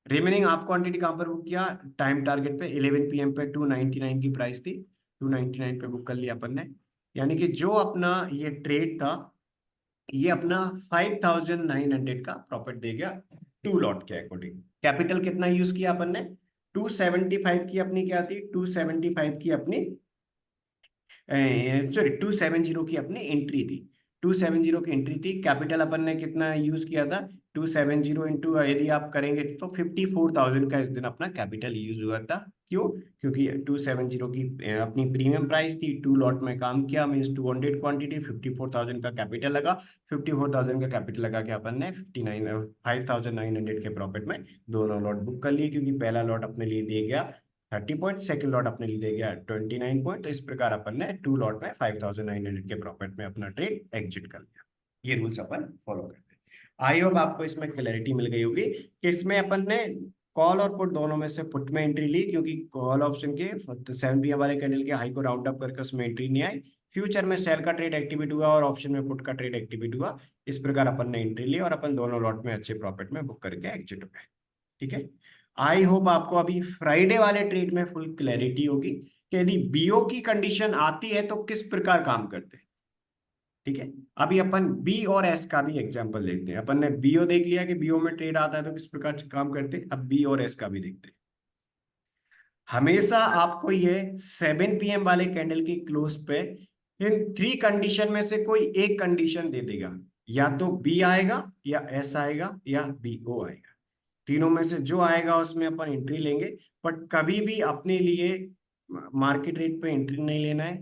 रिमेनिंग आप क्वांटिटी कहां पर बुक किया, टाइम टारगेट पे 11 PM पे, 299 की प्राइस थी, 299 पे बुक कर लिया अपन ने। यानी कि जो अपना ये ट्रेड था, ये अपना 5,900 का प्रॉफिट दे गया टू लॉट के अकॉर्डिंग। कैपिटल कितना यूज किया अपन ने, 275 की अपनी क्या थी, 275 की अपनी, सॉरी 270 की अपनी एंट्री थी। 270 की एंट्री थी। कैपिटल अपन ने कितना यूज किया था, 270 इंटू यदि आप करेंगे तो 54,000 का इस दिन अपना कैपिटल यूज हुआ था। क्यों, क्योंकि 270 की अपनी प्रीमियम प्राइस थी, टू लॉट में काम किया, मीन्स 200 क्वांटिटी, 54,000 का कैपिटल लगा। 54,000 का कैपिटल लगा के अपन ने 5,900 के प्रॉफिट में दोनों लॉट बुक कर लिए, क्योंकि पहला लॉट अपने लिए दिया गया 30 पॉइंट, सेकंड लॉट अपने लिए दे गया 29 पॉइंट। तो इस प्रकार अपन ने टू लॉट में 5,900 के प्रॉफिट में अपना ट्रेड एग्जिट कर लिया। ये रूल्स अपन फॉलो करते हैं। आई होप आपको इसमें क्लैरिटी मिल गई होगी कि इसमें अपन ने कॉल और पुट दोनों में से पुट में एंट्री ली, क्योंकि कॉल ऑप्शन के 7 PM वाले कैंडल के हाई को राउंड अप करके उसमें एंट्री नहीं आई। फ्यूचर में सेल का ट्रेड एक्टिवेट हुआ और ऑप्शन में पुट का ट्रेड एक्टिवेट हुआ। इस प्रकार अपन ने एंट्री ली और अपन दोनों लॉट में अच्छे प्रॉफिट में बुक करके एग्जिट हो गए, ठीक है। आई होप आपको अभी फ्राइडे वाले ट्रेड में फुल क्लैरिटी होगी कि यदि बीओ की कंडीशन आती है तो किस प्रकार काम करते हैं, ठीक है। अभी अपन बी और एस का भी एग्जांपल देखते हैं। अपन ने बीओ देख लिया कि बीओ में ट्रेड आता है तो किस प्रकार से काम करते हैं, अब बी और एस का भी देखते हैं। हमेशा आपको ये 7 PM वाले कैंडल की क्लोज पे इन थ्री कंडीशन में से कोई एक कंडीशन दे देगा, या तो बी आएगा या एस आएगा या बी ओ आएगा। तीनों में से जो आएगा उसमें अपन एंट्री लेंगे, बट कभी भी अपने लिए मार्केट रेट पे एंट्री नहीं लेना है।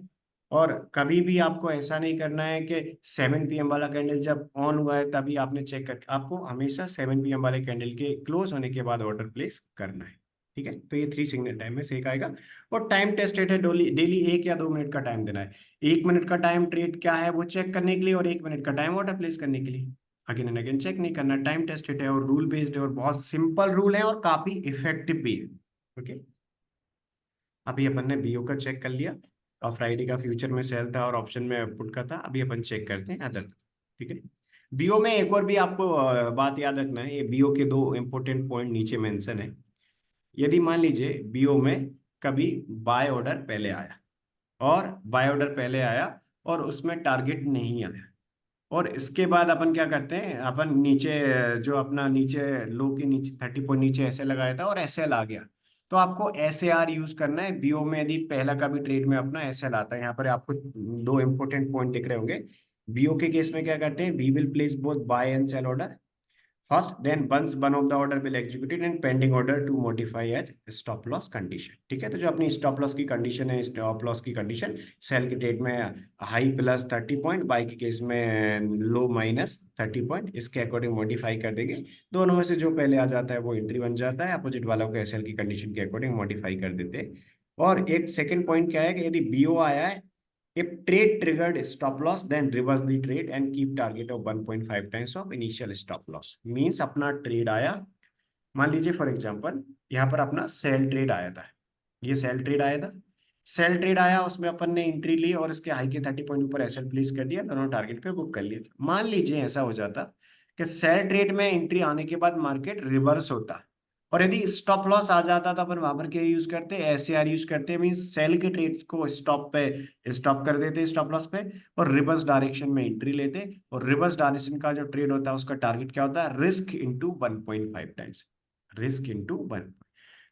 और कभी भी आपको ऐसा नहीं करना है कि 7 PM वाला कैंडल जब ऑन हुआ है तभी आपने चेक कर, आपको हमेशा 7 PM वाले कैंडल के क्लोज होने के बाद ऑर्डर प्लेस करना है। ठीक है, तो ये 3 सिग्नल टाइम में सही आएगा। और टाइम टेस्टेड है, डेली डेली 1 या 2 मिनट का टाइम देना है। 1 मिनट का टाइम ट्रेड क्या है वो चेक करने के लिए, और 1 मिनट का टाइम ऑर्डर प्लेस करने के लिए। अगेन एंड अगेन चेक नहीं करना, टाइम टेस्टेड है और रूल बेस्ड है और बहुत सिंपल रूल है और काफी इफेक्टिव भी है। ओके, अभी अपन ने बीओ का चेक कर लिया, और फ्राइडे का फ्यूचर में सेल था और ऑप्शन में पुट का था। अभी अपन चेक करते हैं अदर। ठीक है, बीओ में एक और भी आपको बात याद रखना है, ये बीओ के 2 इंपॉर्टेंट पॉइंट नीचे मेंशन है। यदि मान लीजिए बीओ में कभी बाय ऑर्डर पहले आया, और बाय ऑर्डर पहले आया और उसमें टारगेट नहीं आया, और इसके बाद अपन क्या करते हैं, अपन नीचे जो अपना नीचे लो के नीचे 30 पॉइंट नीचे ऐसे लगाया था और एसएल आ गया, तो आपको एसएआर यूज करना है बीओ में। यदि पहला का भी ट्रेड में अपना एसएल आता है, यहाँ पर आपको 2 इंपॉर्टेंट पॉइंट दिख रहे होंगे। बीओ के केस में क्या करते हैं, we will place both buy and sell order first, then once one of the order will executed and pending order to modify as stop loss condition। ठीक है, तो जो अपनी स्टॉप लॉस की कंडीशन है, स्टॉप लॉस की condition cell के date में हाई प्लस 30 पॉइंट, बाई के केस में लो माइनस 30 पॉइंट, इसके अकॉर्डिंग मॉडिफाई कर देंगे। दोनों में से जो पहले आ जाता है वो एंट्री बन जाता है, अपोजिट वालों को एसएल की कंडीशन के अकॉर्डिंग मॉडिफाई कर देते हैं। और एक सेकंड पॉइंट क्या है कि यदि बीओ आया है, if trade triggered stop loss, then reverse the trade and keep target of 1.5 times of initial stop loss। Means अपना ट्रेड आया, मान लीजिए फॉर एग्जांपल यहाँ पर अपना सेल ट्रेड आया था, ये सेल ट्रेड आया था, सेल ट्रेड आया, उसमें अपन ने एंट्री ली और इसके हाई के 30 पॉइंट ऊपर एसेट प्लेस कर दिया, दोनों टारगेट पे बुक कर लिए थे। मान लीजिए ऐसा हो जाता कि सेल ट्रेड में एंट्री आने के बाद मार्केट रिवर्स होता, और यदि स्टॉप लॉस आ जाता तो अपन वहां पर क्या यूज करते हैं, एसएआर यूज करते हैं। मींस सेल के ट्रेड्स को स्टॉप पे स्टॉप कर देते स्टॉप लॉस पे, और रिवर्स डायरेक्शन में एंट्री लेते। और रिवर्स डायरेक्शन का जो ट्रेड होता है उसका टारगेट क्या होता है, risk into 1.5 times, risk into 1।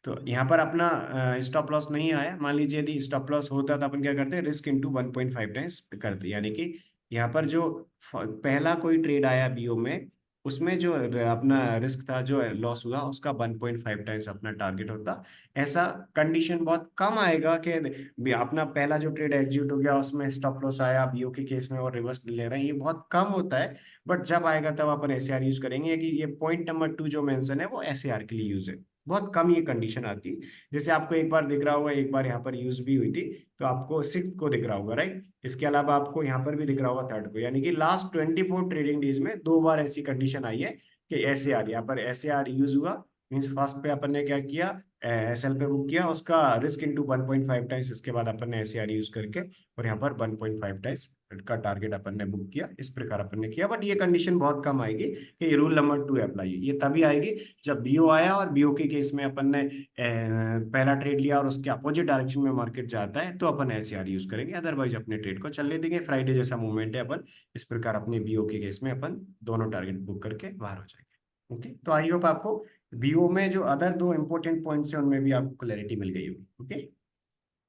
तो यहाँ पर अपना स्टॉप लॉस नहीं आया, मान लीजिए यदि स्टॉप लॉस होता तो अपन क्या करते, रिस्क इंटू 1.5 टाइम्स करते, यानी कि यहाँ पर जो पहला कोई ट्रेड आया बीओ में, उसमें जो अपना रिस्क था, जो लॉस हुआ उसका 1.5 टाइम्स अपना टारगेट होता। ऐसा कंडीशन बहुत कम आएगा कि अपना पहला जो ट्रेड एग्जीक्यूट हो गया उसमें स्टॉप लॉस आया बीओ के केस में और रिवर्स ले रहे हैं, ये बहुत कम होता है। बट जब आएगा तब अपन एसएआर यूज करेंगे, कि ये पॉइंट नंबर 2 जो मेंशन है वो एसएआर के लिए यूज है। बहुत कम ये कंडीशन आती है। जैसे आपको एक बार दिख रहा होगा, एक बार यहाँ पर यूज भी हुई थी, तो आपको 6 को दिख रहा होगा, राइट। इसके अलावा आपको यहाँ पर भी दिख रहा होगा 3 को, यानी कि लास्ट 24 ट्रेडिंग डेज में 2 बार ऐसी कंडीशन आई है कि एसएआर, यहाँ पर एसएआर यूज हुआ। मीन्स फर्स्ट पे अपन ने क्या किया, एसएल पे बुक किया, उसका रिस्क इंटू 1.5 टाइम्स, इसके बाद अपन ने एसएआर यूज करके और यहाँ पर 1.5 टाइम्स का टारगेट अपन ने बुक किया। इस प्रकार अपन ने किया, बट ये कंडीशन बहुत कम आएगी कि ये रूल नंबर 2 अप्लाई है। ये तभी आएगी जब बीओ आया और बीओ के केस में अपन ने पहला ट्रेड लिया और उसके अपोजिट डायरेक्शन में मार्केट जाता है, तो अपन एसआर यूज करेंगे, अदरवाइज अपने ट्रेड को चलने देंगे। फ्राइडे जैसा मूवमेंट है, अपन इस प्रकार अपने बीओ के केस में अपन दोनों टारगेट बुक करके बाहर हो जाएंगे। ओके, तो आई होप आपको बीओ में जो अदर 2 इंपॉर्टेंट पॉइंट्स हैं उनमें भी आपको क्लैरिटी मिल गई होगी। ओके,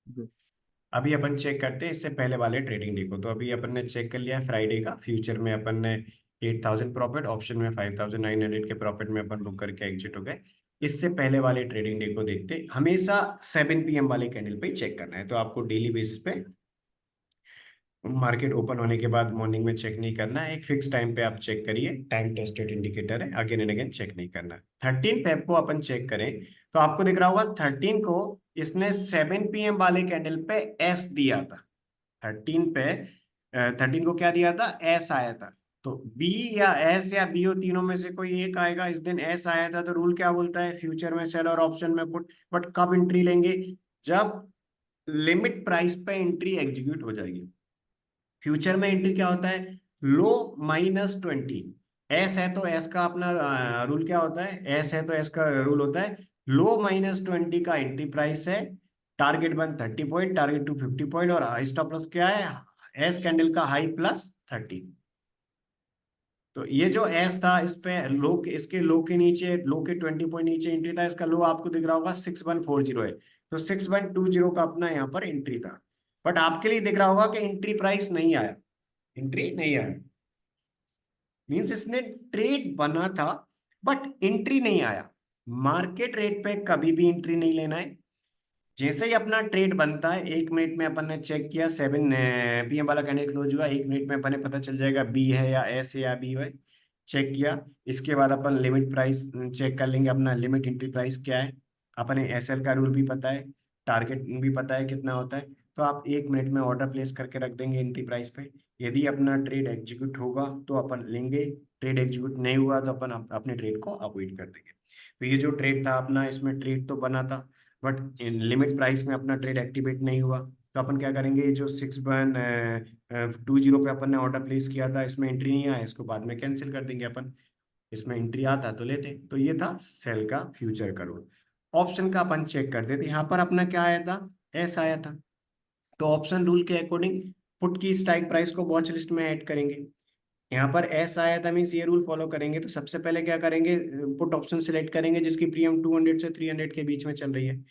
जी। अभी अपन चेक करते हैं इससे पहले वाले ट्रेडिंग डे को। तो अभी अपन ने चेक कर लिया है फ्राइडे का, फ्यूचर में अपन ने 8,000 प्रॉफिट, ऑप्शन में 5,900 के प्रॉफिट में अपन बुक करके एग्जिट हो गए। इससे पहले वाले ट्रेडिंग डे को देखते हैं। हमेशा 7 PM वाले कैंडल पे ही चेक करना है, तो आपको डेली बेसिस पे मार्केट ओपन होने के बाद मॉर्निंग में चेक नहीं करना है, एक फिक्स टाइम पे आप चेक करिए, टाइम टेस्टेड इंडिकेटर है, अगेन एंड अगेन चेक नहीं करना है। 13 फेब को अपन चेक करें तो आपको दिख रहा होगा 13 को इसने 7 PM वाले कैंडल पे एस दिया था। 13 पे 13 को क्या दिया था, एस आया था। तो बी या एस या बीओ तीनों में से कोई एक आएगा। इस दिन एस आया था, तो रूल क्या बोलता है, फ्यूचर में सेल और ऑप्शन में पुट। बट कब एंट्री लेंगे, जब लिमिट प्राइस पे एंट्री एग्जीक्यूट हो जाएगी। फ्यूचर में एंट्री क्या होता है, लो -20। एस है तो एस का अपना रूल क्या होता है, एस है तो एस का रूल होता है लो -20 का एंट्री प्राइस है, टारगेट 30 पॉइंट, टारगेट 50 पॉइंट, और स्टॉप लॉस क्या है, एस कैंडल का हाई +30। तो ये जो एस था, इस पे लो के, इसके लो के नीचे, लो के 20 पॉइंट नीचे एंट्री था, इसका लो आपको दिख रहा होगा 6140 है। तो 6120 का अपना यहाँ पर एंट्री था। बट आपके लिए दिख रहा होगा कि एंट्री प्राइस नहीं आया, एंट्री नहीं आया। मींस इसने ट्रेड बना था बट एंट्री नहीं आया। मार्केट रेट पे कभी भी एंट्री नहीं लेना है। जैसे ही अपना ट्रेड बनता है 1 मिनट में अपन ने चेक किया 7 PM वाला कैंडल क्लोज हुआ, 1 मिनट में अपन ने पता चल जाएगा बी है या एस है या बी है, चेक किया। इसके बाद अपन लिमिट प्राइस चेक कर लेंगे, अपना लिमिट एंट्री प्राइस क्या है, अपने एसएल का रूल भी पता है, टारगेट भी पता है कितना होता है। तो आप 1 मिनट में ऑर्डर प्लेस करके रख देंगे एंट्री प्राइस पे। यदि अपना ट्रेड एग्जीक्यूट होगा तो अपन लेंगे, ट्रेड एग्जीक्यूट नहीं हुआ तो अपन अपने ट्रेड को अवॉइड कर देंगे। तो ये जो ट्रेड था अपना, इसमें ट्रेड तो बना था बट लिमिट प्राइस में अपना ट्रेड एक्टिवेट नहीं हुआ, तो अपन क्या करेंगे, ये जो 6120 पे अपन ने ऑर्डर प्लेस किया था, इसमें एंट्री नहीं आया, इसको बाद में कैंसिल कर देंगे अपन। इसमें एंट्री आता तो लेते। तो ये था सेल का फ्यूचर का रोल। ऑप्शन का अपन चेक करते थे, यहाँ पर अपना क्या आया था, एस आया था। तो ऑप्शन रूल के अकॉर्डिंग पुट की स्ट्राइक प्राइस को वॉच लिस्ट में ऐड करेंगे। यहाँ पर एस आया था, मीन्स ये रूल फॉलो करेंगे। तो सबसे पहले क्या करेंगे, पुट ऑप्शन सिलेक्ट करेंगे जिसकी प्रीमियम 200 से 300 के बीच में चल रही है।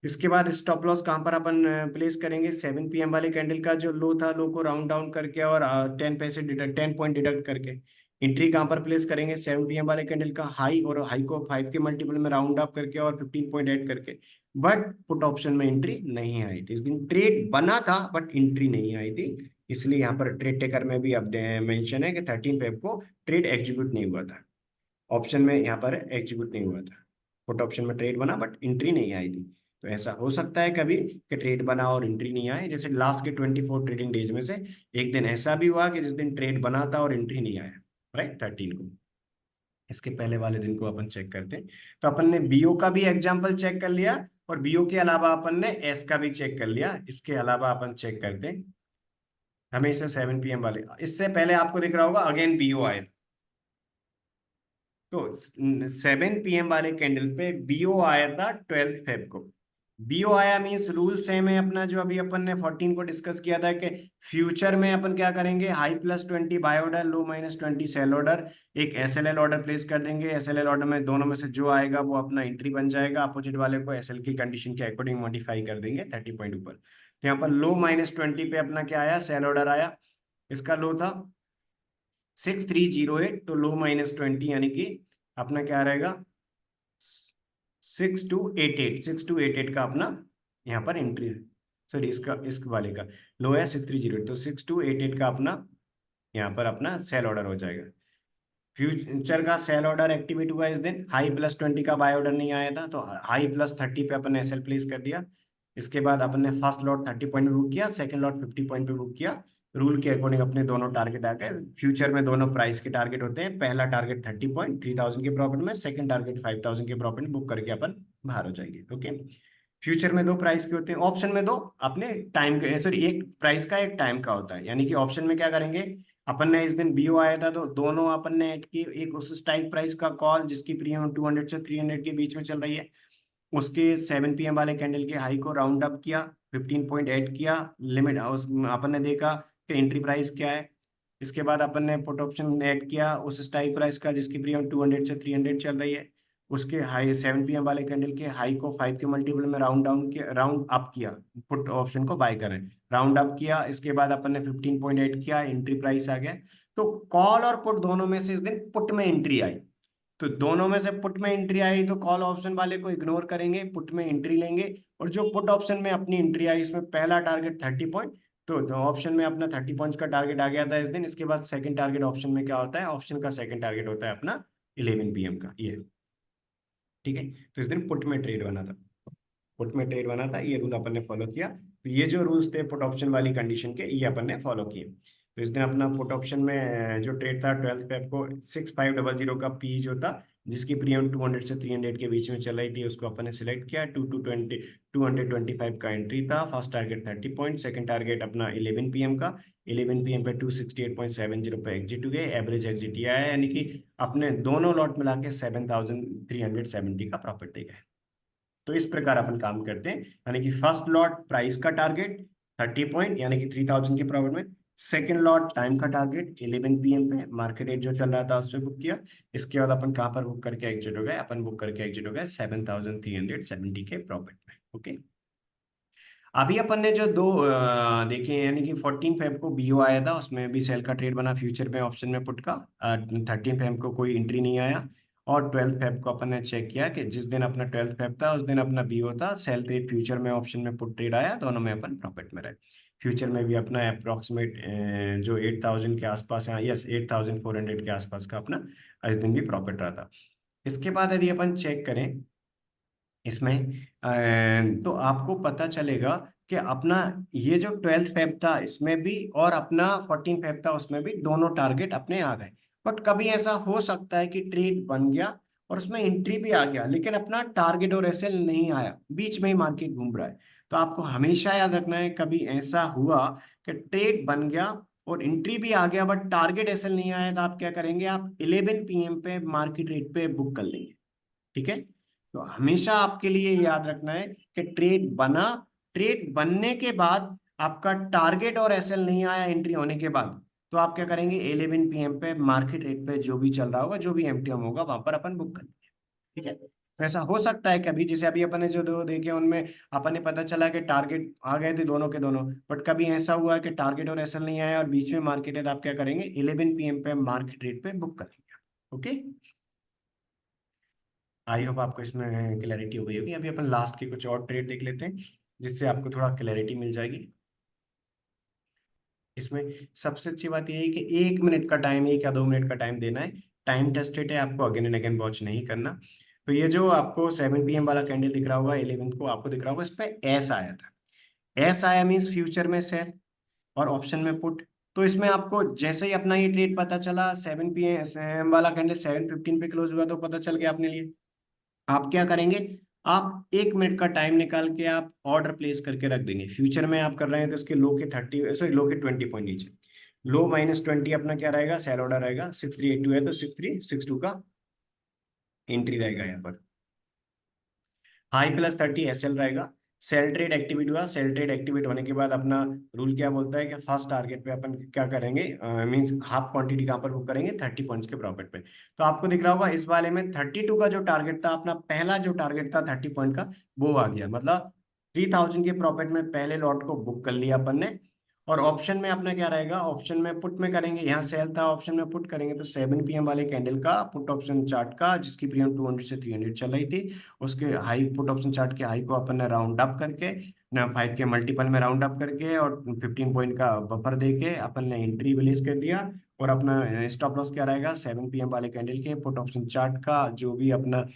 इसके बाद स्टॉप लॉस कहाँ पर अपन प्लेस करेंगे, 7 PM वाले कैंडल का जो लो था, लो को राउंड डाउन करके और 10 पैसे डिडक्ट, 10 पॉइंट डिडक्ट करके। एंट्री कहाँ पर प्लेस करेंगे, 7 PM वाले कैंडल का हाई, और हाई को 5 के मल्टीपल में राउंड अप करके और 15 पॉइंट ऐड करके। बट पुट ऑप्शन में एंट्री नहीं आई थी इस दिन, ट्रेड बना था बट एंट्री नहीं आई थी। इसलिए यहाँ पर ट्रेड टेकर में भी अब मेंशन है कि 13 फेब को ट्रेड एग्जीक्यूट नहीं हुआ था, ऑप्शन में यहाँ पर एग्जीक्यूट नहीं हुआ था। पुट ऑप्शन में ट्रेड बना बट एंट्री नहीं आई थी। तो ऐसा हो सकता है कभी कि ट्रेड बना और एंट्री नहीं आए, जैसे लास्ट के 24 ट्रेडिंग डेज में से एक दिन ऐसा भी हुआ कि जिस दिन ट्रेड बना था और एंट्री नहीं आया, राइट, 13 को। इसके पहले वाले दिन को अपन चेक करते हैं। तो अपन ने बीओ का भी एग्जाम्पल चेक कर लिया, और बीओ के अलावा अपन ने एस का भी चेक कर लिया। इसके अलावा अपन चेक करते हैं हमेशा 7 PM वाले। इससे पहले आपको दिख रहा होगा अगेन बीओ आए। तो 7 PM वाले कैंडल पे बीओ आया था 12 फेब को। बीओ आया मीन्स रूल सेम है अपना, जो अभी अपन ने 14 को डिस्कस किया था कि फ्यूचर में अपन क्या करेंगे, हाई +20 बाय ऑर्डर, लो -20 सेल ऑर्डर, एक एसएलएल ऑर्डर प्लेस कर देंगे। एसएलएल ऑर्डर में दोनों में से जो आएगा वो अपना एंट्री बन जाएगा, अपोजिट वाले को एसएल की कंडीशन के अकॉर्डिंग मॉडिफाई कर देंगे 30 पॉइंट ऊपर। तो यहाँ पर लो -20 पे अपना क्या आया, सेल ऑर्डर आया। इसका लो था 6308, तो लो -20 यानी कि अपना क्या रहेगा, 6288 का अपना यहाँ पर एंट्री है। सॉरी, इसका इस वाले का लो है 6308, तो 6288 का अपना यहाँ पर अपना सेल ऑर्डर हो जाएगा। फ्यूचर का सेल ऑर्डर एक्टिवेट हुआ इस दिन, हाई +20 का बाय ऑर्डर नहीं आया था, तो हाई +30 पे अपन ने एसएल प्लेस कर दिया। इसके बाद अपन ने फर्स्ट लॉट 30 पॉइंट पे बुक किया, सेकंड लॉट 50 पॉइंट पे बुक किया। रूल के अकॉर्डिंग अपने दोनों टारगेट आ गए। फ्यूचर में दोनों प्राइस के टारगेट होते हैं, पहला टारगेट 30 पॉइंट 3000 के प्रॉफिट में, सेकंड टारगेट 5000 के प्रॉफिट में बुक करके अपन बाहर हो जाएंगे। ओके, फ्यूचर में दो प्राइस के होते हैं, ऑप्शन में दो अपने टाइम के, सॉरी एक प्राइस का एक टाइम का होता है। यानी कि ऑप्शन में क्या करेंगे, अपन ने इस दिन बीओ आया था तो दोनों अपन ने ऐड की, एक उस स्ट्राइक प्राइस का कॉल जिसकी प्रीमियम 200 से 300 के बीच में चल रही है, उसके 7 PM वाले कैंडल के हाई को राउंड अप किया, 15 पॉइंट ऐड किया, लिमिट अपन ने देखा कि एंट्री प्राइस क्या है। इसके बाद अपन ने पुट ऑप्शन ऐड किया उस स्ट्राइक प्राइस का जिसकी प्रीमियम 200 से 300 चल रही है, उसके हाई 7 PM वाले कैंडल के हाई को 5 के मल्टीपल में राउंड डाउन किया, राउंड अप किया, पुट ऑप्शन को बाय करें, राउंड अप किया। इसके बाद अपन ने 15 पॉइंट ऐड किया, एंट्री प्राइस आ गया। तो कॉल और पुट दोनों में से इस दिन पुट में एंट्री आई। तो दोनों में से पुट में एंट्री आई तो कॉल ऑप्शन वाले को इग्नोर करेंगे, पुट में एंट्री लेंगे। और जो पुट ऑप्शन में अपनी एंट्री आई, इसमें पहला टारगेट 30 पॉइंट, तो ऑप्शन में अपना 30 पॉइंट्स का टारगेट आ गया था इस दिन। इसके बाद सेकंड टारगेट ऑप्शन में क्या होता है, ऑप्शन का सेकंड टारगेट होता है अपना 11 PM का, ये ठीक है। तो इस दिन पुट में ट्रेड बना था, पुट में ट्रेड बना था, ये रूल अपन ने फॉलो किया। तो ये जो रूल्स थे पुट ऑप्शन वाली कंडीशन के, ये अपन ने फॉलो किए। तो इस दिन अपना पुट ऑप्शन में जो ट्रेड था 12 फेब को, 6500 का पी जो था, जिसकी प्रीमियम 200 से 300 के बीच में चल रही थी, उसको अपन ने सिलेक्ट किया। 225 का एंट्री था, first target 30 point, second target अपना 11 PM का, 11 PM पे 268.70 पे एग्जिट हुए, एवरेज एग्जिट ये आया, यानी कि अपने दोनों लॉट मिला के 7370 का प्रॉफिट दे गए। तो इस प्रकार अपन काम करते हैं, यानी कि फर्स्ट लॉट प्राइस का टारगेट 30 पॉइंट यानी कि 3000 के प्रॉफिट में, सेकेंड लॉट टाइम का टारगेट 11 PM पे, मार्केट रेट जो चल रहा था उस पर बुक किया। इसके बाद अपन कहाँ पर बुक करके एग्जिट हो गए, अपन बुक करके एग्जिट हो गए 7370 के प्रॉफिट में। ओके, अभी अपन ने जो दो देखे, यानी कि 14 फेब को बीओ आया था, उसमें भी सेल का ट्रेड बना फ्यूचर में, ऑप्शन में पुट का। 13 फेब को कोई एंट्री नहीं आया, और 12 फेब को अपन ने चेक किया कि जिस दिन अपना 12 फेब था उस दिन अपना बी होता सेल ट्रेड, फ्यूचर में ऑप्शन में पुट ट्रेड आया, दोनों में अपन प्रॉफिट में रहे। फ्यूचर में भी अपना अप्रोक्सीमेट जो 8,000 के आसपास है, यस 8,400 के आसपास का अपना इस दिन भी प्रॉफिट रहा था। इसके बाद यदि अपन चेक करें इसमें तो आपको पता चलेगा कि अपना ये जो 12 फेब था इसमें भी और अपना 14 फेब था उसमें भी दोनों टारगेट अपने आ गए। बट कभी ऐसा हो सकता है कि ट्रेड बन गया और उसमें एंट्री भी आ गया, लेकिन अपना टारगेट और एसएल नहीं आया, बीच में ही मार्केट घूम रहा है। तो आपको हमेशा याद रखना है, कभी ऐसा हुआ कि ट्रेड बन गया और एंट्री भी आ गया बट टारगेट एसएल नहीं आया, तो आप क्या करेंगे, आप 11 PM पे मार्केट रेट पे बुक कर लेंगे। ठीक है, तो हमेशा आपके लिए याद रखना है कि ट्रेड बना, ट्रेड बनने के बाद आपका टारगेट और एसएल नहीं आया एंट्री होने के बाद, तो आप क्या करेंगे, 11 PM पे मार्केट रेट पे जो भी चल रहा होगा, जो भी एमटीएम होगा वहां पर अपन बुक कर लेंगे। ठीक है, तो ऐसा हो सकता है कभी, जैसे अभी अपन ने जो दो देखे उनमें अपन ने पता चला कि टारगेट आ गए थे दोनों के दोनों, बट कभी ऐसा हुआ कि टारगेट और एसएल नहीं आया और बीच में मार्केट है, तो आप क्या करेंगे, 11 PM पे मार्केट रेट पे बुक कर लेंगे। ओके, आई होप आपको इसमें क्लैरिटी हो गई होगी। अभी अपन लास्ट के कुछ और ट्रेड देख लेते हैं जिससे आपको थोड़ा क्लैरिटी मिल जाएगी। इसमें सबसे अच्छी बात यह है कि 1 मिनट का टाइम, 1 या 2 मिनट का टाइम देना है। टाइम टेस्टेड है, आपको अगेन एंड अगेन वॉच नहीं करना। तो ये जो आपको 7 PM वाला कैंडल दिख रहा होगा 11th को, आपको दिख रहा होगा इस पे एस आया था। एस आया मीन्स फ्यूचर में सेल और ऑप्शन में पुट। तो इसमें आपको जैसे ही अपना ये ट्रेड पता चला, 7 PM वाला कैंडल 7:15 पे क्लोज हुआ, तो पता चल गया अपने लिए। आप क्या करेंगे, आप 1 मिनट का टाइम निकाल के आप ऑर्डर प्लेस करके रख देंगे। फ्यूचर में आप कर रहे हैं तो इसके लो के 30, सॉरी लो के 20 पॉइंट नीचे, लो -20 अपना क्या रहेगा, सेल ऑर्डर रहेगा। 6382 है तो 6362 का एंट्री रहेगा यहाँ पर। हाई +30 एसएल रहेगा। सेल ट्रेड एक्टिवेट हुआ, सेल ट्रेड एक्टिवेट होने के बाद अपना रूल क्या बोलता है कि फर्स्ट टारगेट पे अपन क्या करेंगे, मींस हाफ क्वांटिटी कहाँ पर बुक करेंगे, 30 पॉइंट्स के प्रॉफिट पे। तो आपको दिख रहा होगा इस वाले में 32 का जो टारगेट था, अपना पहला जो टारगेट था 30 पॉइंट का, वो आ गया। मतलब 3,000 के प्रॉफिट में पहले लॉट को बुक कर लिया अपन ने। और ऑप्शन में अपना क्या रहेगा, ऑप्शन में पुट में करेंगे, यहाँ सेल था ऑप्शन में पुट करेंगे, तो 7 PM वाले कैंडल का पुट ऑप्शन चार्ट का, जिसकी प्रीमियम 200 से 300 चल रही थी, उसके हाई पुट ऑप्शन चार्ट के हाई को अपन ने राउंड अप करके ना 5 के मल्टीपल में राउंड अप करके और 15 पॉइंट का बफर देके अपन ने एंट्री रिलीज कर दिया। और अपना स्टॉप लॉस क्या रहेगा, 7 PM वाले कैंडल के पुट ऑप्शन चार्ट का जो भी अपना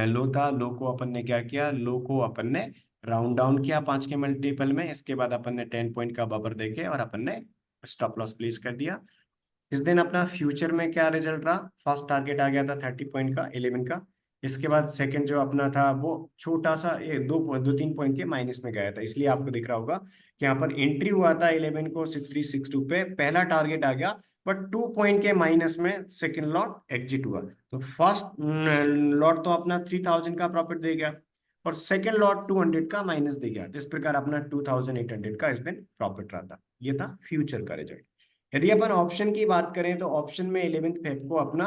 लो था, लो को अपन ने क्या किया, लो को अपन ने राउंड डाउन किया 5 के मल्टीपल में। इसके बाद अपन ने 10 पॉइंट का बफर देके और अपन ने स्टॉप लॉस प्लेस कर दिया। इस दिन अपना फ्यूचर में क्या रिजल्ट रहा, फर्स्ट टारगेट आ गया था 30 पॉइंट का 11 का। इसके बाद सेकंड जो अपना था वो छोटा सा, ये 2-3 पॉइंट के माइनस में गया था, इसलिए आपको दिख रहा होगा कि यहाँ पर एंट्री हुआ था 11 को 6362 पे, पहला टारगेट आ गया बट 2 पॉइंट के माइनस में सेकंड लॉट एग्जिट हुआ। तो फर्स्ट लॉट तो अपना 3,000 का प्रॉफिट दे गया और सेकंड लॉट 200 का माइनस दे गया। तो इस प्रकार अपना 2,800 का इस दिन प्रॉफिट रहा था। ये था फ्यूचर का रिजल्ट। यदि अपन ऑप्शन की बात करें तो ऑप्शन में 11 फेब को अपना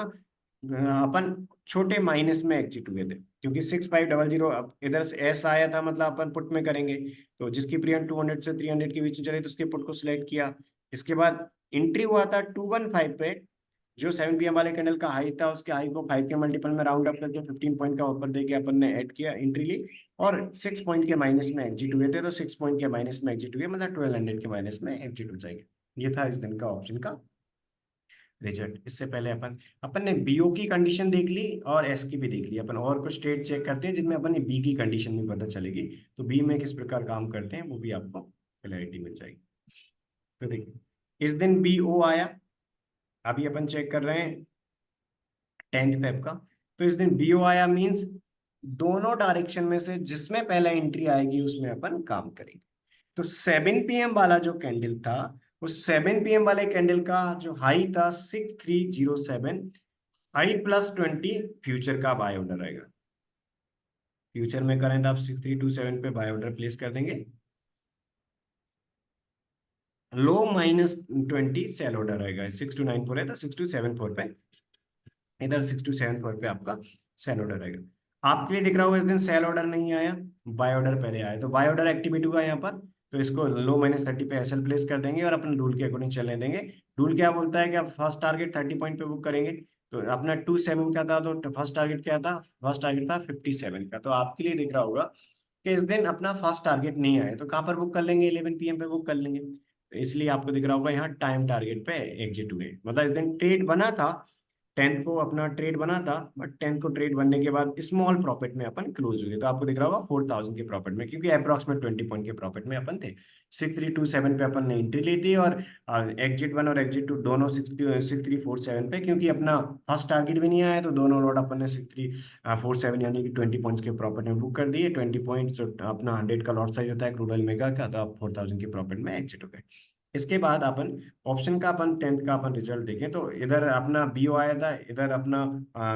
अपन छोटे माइनस में एग्जिट हुए थे, क्योंकि 6500 इधर से एस आया था, मतलब अपन पुट में करेंगे, तो जिसकी प्रीमियम 200 से 300 के बीच में चले तो उसके पुट को सिलेक्ट किया। इसके बाद एंट्री हुआ था 215 पे, जो 7 PM वाले कैंडल का हाई था, उसके हाई को 5 के मल्टीपल में राउंड अप करके 15 पॉइंट का ऊपर देके अपन ने ऐड किया, एंट्री ली और 6 पॉइंट के माइनस में एग्जिट हुए थे। तो 6 पॉइंट के माइनस में एग्जिट हुए, मतलब 1200 के माइनस में एग्जिट हो जाएंगे। ये था इस दिन का ऑप्शन का रिजल्ट। इससे पहले अपन अपन ने बीओ की कंडीशन देख ली और एस की भी देख ली। अपन और कुछ स्टेट चेक करते हैं जिनमें अपन ने बी की कंडीशन भी पता चलेगी, तो बी में किस प्रकार काम करते हैं वो भी आपको क्लैरिटी मिल जाएगी। तो देखिए इस दिन बी ओ आया, अभी अपन चेक कर रहे हैं 10 फेब का। तो इस दिन बी ओ आया मीन्स दोनों डायरेक्शन में से जिसमें पहला एंट्री आएगी उसमें अपन काम करेंगे। तो 7 PM वाला जो कैंडल था, उस 7 PM वाले कैंडल का जो हाई था 6307, हाई +20 फ्यूचर का बाय ऑर्डर रहेगा। फ्यूचर में करें तो आप 6327 पे बाय ऑर्डर प्लेस कर देंगे। लो -20 सेल ऑर्डर रहेगा। 6294 है तो 6274 पे, इधर 6274 पे आपका सेल ऑर्डर रहेगा। आपके लिए दिख रहा होगा इस दिन सेल ऑर्डर नहीं आया, बाय ऑर्डर पहले आया, तो बाय ऑर्डर एक्टिवेट हुआ यहाँ पर। तो इसको लो -30 पे एसएल प्लेस कर देंगे और अपने रूल के अकॉर्डिंग चलने देंगे। रूल क्या बोलता है कि आप फर्स्ट टारगेट 30 पॉइंट पे बुक करेंगे, तो अपना 27 का था, तो फर्स्ट टारगेट क्या था? फर्स्ट टारगेट था 57 का। तो आपके लिए दिख रहा होगा कि इस दिन अपना फर्स्ट टारगेट नहीं आया, तो कहाँ पर बुक कर लेंगे? 11 PM पे बुक कर लेंगे। तो इसलिए आपको दिख रहा होगा यहाँ टाइम टारगेट पे एग्जिट हुए, मतलब इस दिन ट्रेड बना था, 10th को अपना ट्रेड बना था, बट 10th को ट्रेड बनने के बाद स्मॉल प्रॉफिट में अपन क्लोज हुए। तो आपको दिख रहा होगा 4000 के प्रॉफिट में, क्योंकि अप्रॉक्सीमेट 20 पॉइंट के प्रॉफिट में अपन थे। 6327 पे अपन ने एंट्री ली थी, और एग्जिट 1 और एग्जिट 2 दोनों 6347 पे, क्योंकि अपना फर्स्ट टारगेट भी नहीं आया, तो दोनों लॉट अपन ने 6347 यानी कि 20 पॉइंट्स के प्रॉफिट में बुक कर दिए। 20 पॉइंट जो अपना 100 का लॉट साइज होता है क्रूड ऑयल मेगा का, तो आप 4000 के प्रॉफिट में एग्जिट हो गए। इसके बाद अपन ऑप्शन का अपन 10th का अपन रिजल्ट देखें, तो इधर अपना बीओ आया था, इधर अपना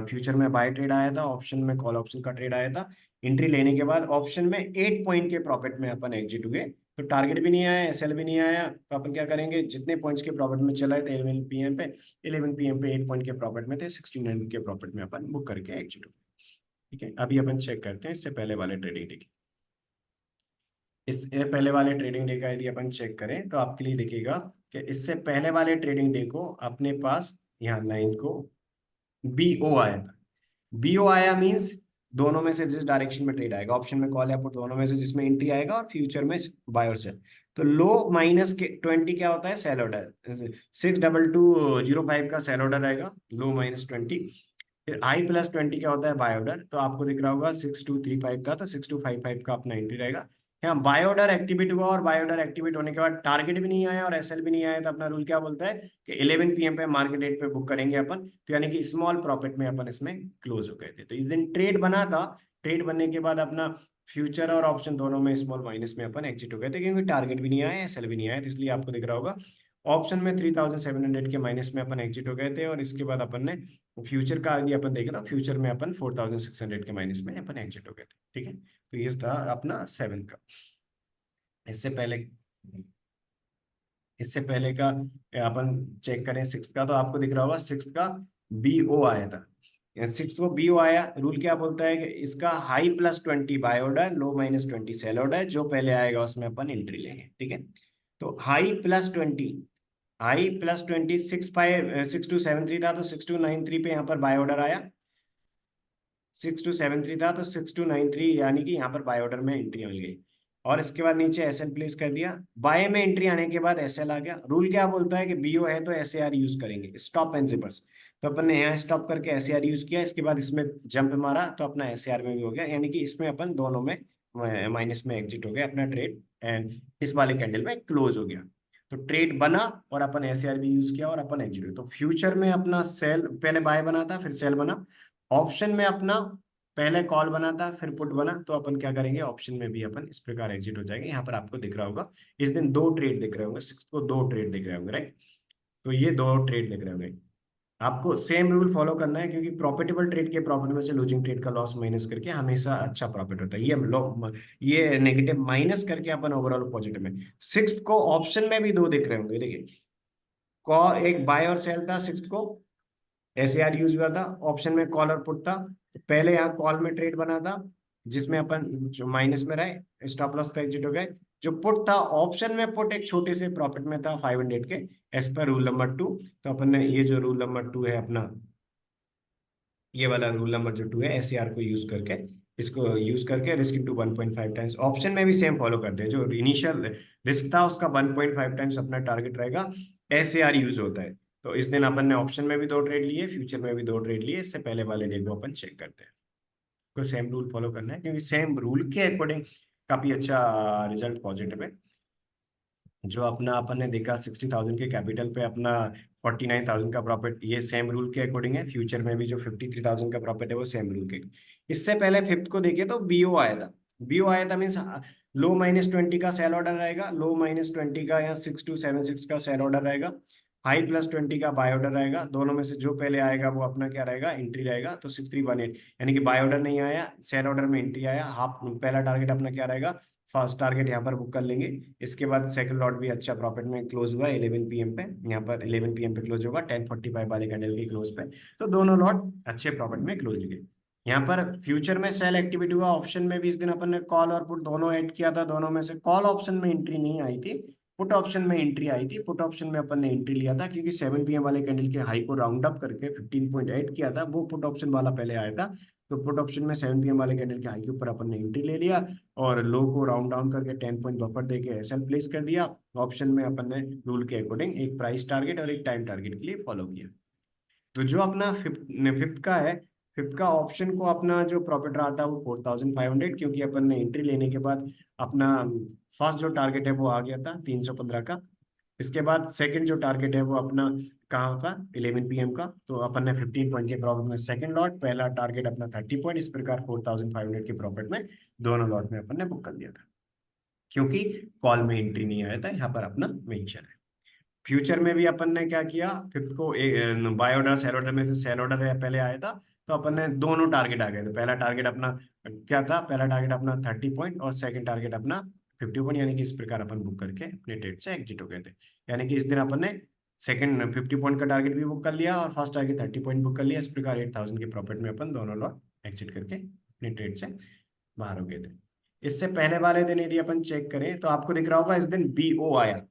फ्यूचर में बाय ट्रेड आया था, ऑप्शन में कॉल ऑप्शन का ट्रेड आया था। एंट्री लेने के बाद ऑप्शन में 8 पॉइंट के प्रॉफिट में अपन एग्जिट हुए। तो टारगेट भी नहीं आया, एसएल भी नहीं आया, तो अपन क्या करेंगे? जितने पॉइंट्स के प्रॉफिट में चला है 11 PM पे 8 पॉइंट के प्रॉफिट में थे, 1600 के प्रॉफिट में अपन बुक करके एग्जिट हुए। ठीक है, अभी अपन चेक करते हैं इससे पहले वाले ट्रेडिंग डे। इस ये पहले वाले ट्रेडिंग डे का यदि अपन चेक करें, तो आपके लिए दिखेगा कि इससे पहले वाले ट्रेडिंग डे को अपने पास यहाँ 9th को बीओ आया था। बीओ आया मींस दोनों में से जिस डायरेक्शन में ट्रेड आएगा, ऑप्शन में कॉल या पुट दोनों में से जिसमें एंट्री आएगा, और फ्यूचर में बाय और सेल। तो लो माइनस के 20 क्या होता है? Cell order. 6220 का सेल ऑर्डर आएगा, लो -20। फिर आई +20 क्या होता है? Buy order. तो आपको दिख रहा होगा 6235 का, तो 6255 का अपना एंट्री रहेगा। यहाँ बाय ऑर्डर एक्टिवेट हुआ, और बाय ऑर्डर एक्टिवेट होने के बाद टारगेट भी नहीं आया और एसएल भी नहीं आया, तो अपना रूल क्या बोलता है कि 11 PM पे मार्केट रेट पे बुक करेंगे अपन। तो यानी कि स्मॉल प्रॉफिट में अपन इसमें क्लोज हो गए थे। तो इस दिन ट्रेड बना था, ट्रेड बनने के बाद अपना फ्यूचर और ऑप्शन दोनों में स्मॉल माइनस में अपन एग्जिट हो गए थे, क्योंकि टारगेट भी नहीं आया, एसएल भी नहीं आया। तो इसलिए आपको दिख रहा होगा ऑप्शन में 3700 के माइनस में अपन एग्जिट हो गए थे, और इसके बाद अपन ने फ्यूचर का यदि अपन देखें तो फ्यूचर में अपन 4600 के माइनस में अपन एग्जिट हो गए थे। ठीक है, तो ये था अपना 7 का। इससे पहले इससे पहले का अपन चेक करें 6 का, तो आपको दिख रहा होगा 6 का बीओ आया था। 6 को बीओ आया, रूल क्या बोलता है कि इसका हाई +20 बाय ऑर्डर, लो -20 सेल ऑर्डर, जो पहले आएगा उसमें अपन एंट्री लेंगे। ठीक है, तो हाई +20 6273 था, तो 6293 पे यहाँ पर बाय ऑर्डर आया। 6273 था, तो 6293 यानी कि यहाँ पर बाय ऑर्डर में एंट्री मिल गई, और इसके बाद नीचे एसएल प्लेस कर दिया। बाय में एंट्री आने के बाद एसएल आ गया। रूल क्या बोलता है कि बीओ है तो एसएआर यूज करेंगे, स्टॉप एंड रिवर्स। तो अपन ने यहाँ स्टॉप करके एसएआर यूज किया, इसके बाद इसमें जंप मारा, तो अपना एसएआर में भी हो गया, यानी कि इसमें अपन दोनों में माइनस में एग्जिट हो गया, अपना ट्रेड एंड इस वाले कैंडल में क्लोज हो गया। तो ट्रेड बना और अपन एसएआर भी यूज किया और अपन एग्जिट हुए। तो फ्यूचर में अपना सेल, पहले बाय बना था फिर सेल बना। ऑप्शन में अपना पहले कॉल बना था फिर पुट बना, तो अपन क्या करेंगे? ऑप्शन में भी अपन इस प्रकार एग्जिट हो जाएंगे। यहाँ पर आपको दिख रहा होगा इस दिन 2 ट्रेड दिख रहे होंगे, 6 को 2 ट्रेड दिख रहे होंगे, राइट? तो ये 2 ट्रेड दिख रहे होंगे। आपको सेम रूल फॉलो करना है, क्योंकि प्रॉफिटेबल ट्रेड के प्रॉफिट में से लूजिंग ट्रेड का लॉस माइनस करके हमेशा अच्छा प्रॉफिट होता है। ये नेगेटिव माइनस करके अपन ओवरऑल पॉजिटिव में। 6 को ऑप्शन में भी 2 दिख रहे होंगे, देखिए कॉल, एक बाय और सेल था 6 को, एसएआर यूज हुआ था, ऑप्शन में कॉल और पुट था। तो पहले यहाँ कॉल में ट्रेड बना था, जिसमें अपन जो माइनस में रहे, स्टॉप लॉस पे एग्जिट हो गए। जो पुट था, ऑप्शन में पुट एक छोटे से प्रॉफिट में था 500 के, एज पर रूल नंबर 2। तो अपन ने ये जो रूल नंबर 2 है अपना, ये वाला रूल नंबर जो 2 है, एसएआर को यूज करके, इसको यूज करके रिस्क इनटू 1.5 टाइम्स, ऑप्शन में भी सेम फॉलो करते हैं। जो इनिशियल रिस्क था उसका 1.5 टाइम्स अपना टारगेट रहेगा, एसएआर यूज होता है। तो इस दिन अपन ने ऑप्शन में भी 2 ट्रेड लिए, फ्यूचर में भी 2 ट्रेड लिए। इससे पहले वाले डे को अपन चेक करते हैं, को सेम रूल फॉलो करना है, क्योंकि सेम रूल के अकॉर्डिंग काफी अच्छा रिजल्ट पॉजिटिव है। जो अपना अपन ने देखा 60,000 के कैपिटल पे अपना 49,000 का प्रॉफिट, ये सेम रूल के अकॉर्डिंग है। फ्यूचर में भी जो 53,000 का प्रॉफिट है वो सेम रूल के। इससे पहले 5th को देखे तो बीओ आया था। बीओ आया था मीन्स लो -20 का सेल ऑर्डर रहेगा, लो -20 का या 6276 का सेल ऑर्डर रहेगा, हाई +20 का बाय ऑर्डर रहेगा। दोनों में से जो पहले आएगा वो अपना क्या रहेगा? एंट्री रहेगा। तो 6318 यानी कि बाय ऑर्डर नहीं आया, सेल ऑर्डर में एंट्री आया, हाफ पहला टारगेट अपना क्या रहेगा? फर्स्ट टारगेट यहाँ पर बुक कर लेंगे। इसके बाद सेकंड लॉट भी अच्छा प्रॉफिट में क्लोज हुआ 11 PM पे, यहाँ पर 11 PM पे क्लोज होगा 10:45 वाले कैंडल के क्लोज पे। तो दोनों लॉट अच्छे प्रॉफिट में क्लोज हुए। यहाँ पर फ्यूचर में सेल एक्टिविटी हुआ, ऑप्शन में भी इस दिन अपन ने कॉल और पुट दोनों ऐड किया था, दोनों में से कॉल ऑप्शन में एंट्री नहीं आई थी, पुट ऑप्शन में एंट्री आई थी, पुट ऑप्शन में अपन ने एंट्री लिया था क्योंकि 7 PM वाले कैंडल के हाई को राउंड अप करके 15.8 किया था, वो पुट ऑप्शन वाला पहले आया था। तो पुट ऑप्शन में 7 PM वाले कैंडल के हाई के ऊपर अपन ने एंट्री ले लिया और लो को राउंड डाउन करके 10 पॉइंट बफर देके एसएल प्लेस कर दिया। ऑप्शन में अपन ने रूल के अकॉर्डिंग एक प्राइस टारगेट और एक टाइम टारगेट के लिए फॉलो किया। तो जो अपना फिफ्थ का है, फिफ्थ का ऑप्शन को अपना जो प्रॉफिट रहा था वो 4500, क्योंकि अपन ने एंट्री लेने के बाद अपना फर्स्ट जो टारगेट है वो आ गया था 315 का। इसके बाद सेकंड जो टारगेट है वो अपना कहाँ का 11 PM का, तो अपन ने 15 पॉइंट के प्रॉफिट में सेकंड लॉट, पहला टारगेट अपना 30 पॉइंट, इस प्रकार 4500 के प्रॉफिट में दोनों लॉट में अपन ने बुक कर दिया था, क्योंकि कॉल में एंट्री नहीं आया था, यहाँ पर अपना मेंशन है। फ्यूचर में भी अपन ने क्या किया, फिफ्थ को बाय ऑर्डर सेल ऑर्डर में से सेल ऑर्डर पहले आया था, तो अपन ने दोनों टारगेट आ गए थे। पहला टारगेट अपना क्या था, पहला टारगेट अपना 30 पॉइंट और सेकंड टारगेट अपना 50 पॉइंट, यानी कि इस प्रकार अपन बुक करके अपने ट्रेड से एग्जिट हो गए थे। यानी कि इस दिन अपन ने सेकंड 50 पॉइंट का टारगेट भी बुक कर लिया और फर्स्ट टारगेट 30 पॉइंट बुक कर लिया। इस प्रकार 8000 के प्रॉफिट में अपन दोनों लॉट एग्जिट करके अपने ट्रेड से बाहर हो गए थे। इससे पहले वाले दिन यदि अपन चेक करें तो आपको दिख रहा होगा इस दिन बीओ आया।